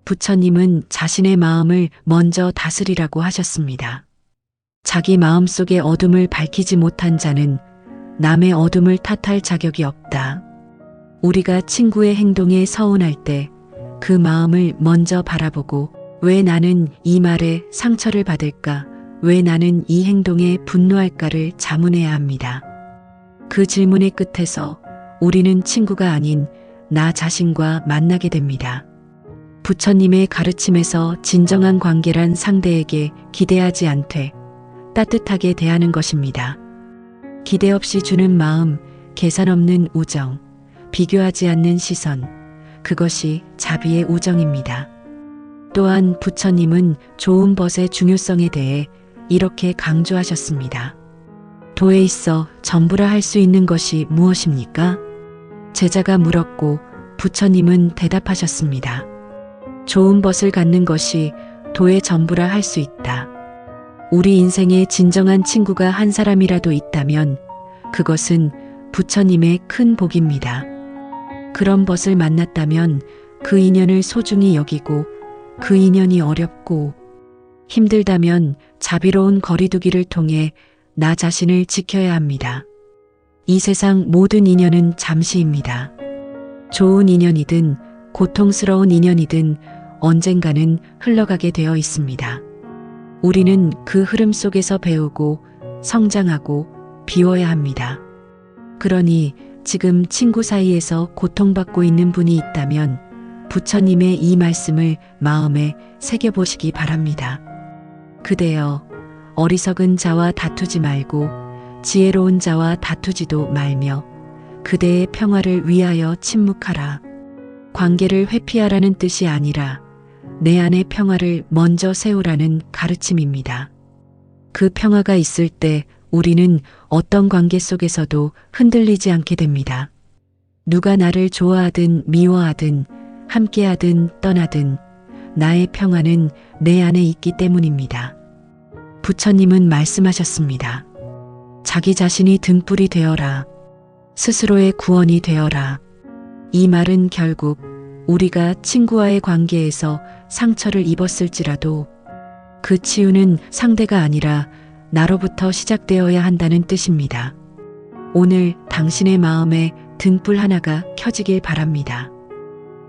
부처님은 자신의 마음을 먼저 다스리라고 하셨습니다. 자기 마음속의 어둠을 밝히지 못한 자는 남의 어둠을 탓할 자격이 없다. 우리가 친구의 행동에 서운할 때 그 마음을 먼저 바라보고 왜 나는 이 말에 상처를 받을까? 왜 나는 이 행동에 분노할까를 자문해야 합니다. 그 질문의 끝에서 우리는 친구가 아닌 나 자신과 만나게 됩니다. 부처님의 가르침에서 진정한 관계란 상대에게 기대하지 않되 따뜻하게 대하는 것입니다. 기대 없이 주는 마음, 계산 없는 우정, 비교하지 않는 시선, 그것이 자비의 우정입니다. 또한 부처님은 좋은 벗의 중요성에 대해 이렇게 강조하셨습니다. 도에 있어 전부라 할 수 있는 것이 무엇입니까? 제자가 물었고 부처님은 대답하셨습니다. 좋은 벗을 갖는 것이 도의 전부라 할 수 있다. 우리 인생에 진정한 친구가 한 사람이라도 있다면 그것은 부처님의 큰 복입니다. 그런 벗을 만났다면 그 인연을 소중히 여기고 그 인연이 어렵고 힘들다면 자비로운 거리두기를 통해 나 자신을 지켜야 합니다. 이 세상 모든 인연은 잠시입니다. 좋은 인연이든 고통스러운 인연이든 언젠가는 흘러가게 되어 있습니다. 우리는 그 흐름 속에서 배우고 성장하고 비워야 합니다. 그러니 지금 친구 사이에서 고통받고 있는 분이 있다면 부처님의 이 말씀을 마음에 새겨보시기 바랍니다. 그대여, 어리석은 자와 다투지 말고 지혜로운 자와 다투지도 말며 그대의 평화를 위하여 침묵하라. 관계를 회피하라는 뜻이 아니라 내 안의 평화를 먼저 세우라는 가르침입니다. 그 평화가 있을 때 우리는 어떤 관계 속에서도 흔들리지 않게 됩니다. 누가 나를 좋아하든 미워하든 함께하든 떠나든 나의 평화는 내 안에 있기 때문입니다. 부처님은 말씀하셨습니다. 자기 자신이 등불이 되어라. 스스로의 구원이 되어라. 이 말은 결국 우리가 친구와의 관계에서 상처를 입었을지라도 그 치유는 상대가 아니라 나로부터 시작되어야 한다는 뜻입니다. 오늘 당신의 마음에 등불 하나가 켜지길 바랍니다.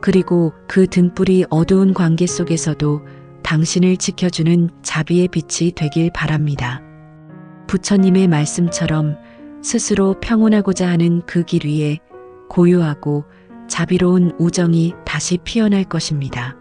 그리고 그 등불이 어두운 관계 속에서도 당신을 지켜주는 자비의 빛이 되길 바랍니다. 부처님의 말씀처럼 스스로 평온하고자 하는 그 길 위에 고요하고 자비로운 우정이 다시 피어날 것입니다.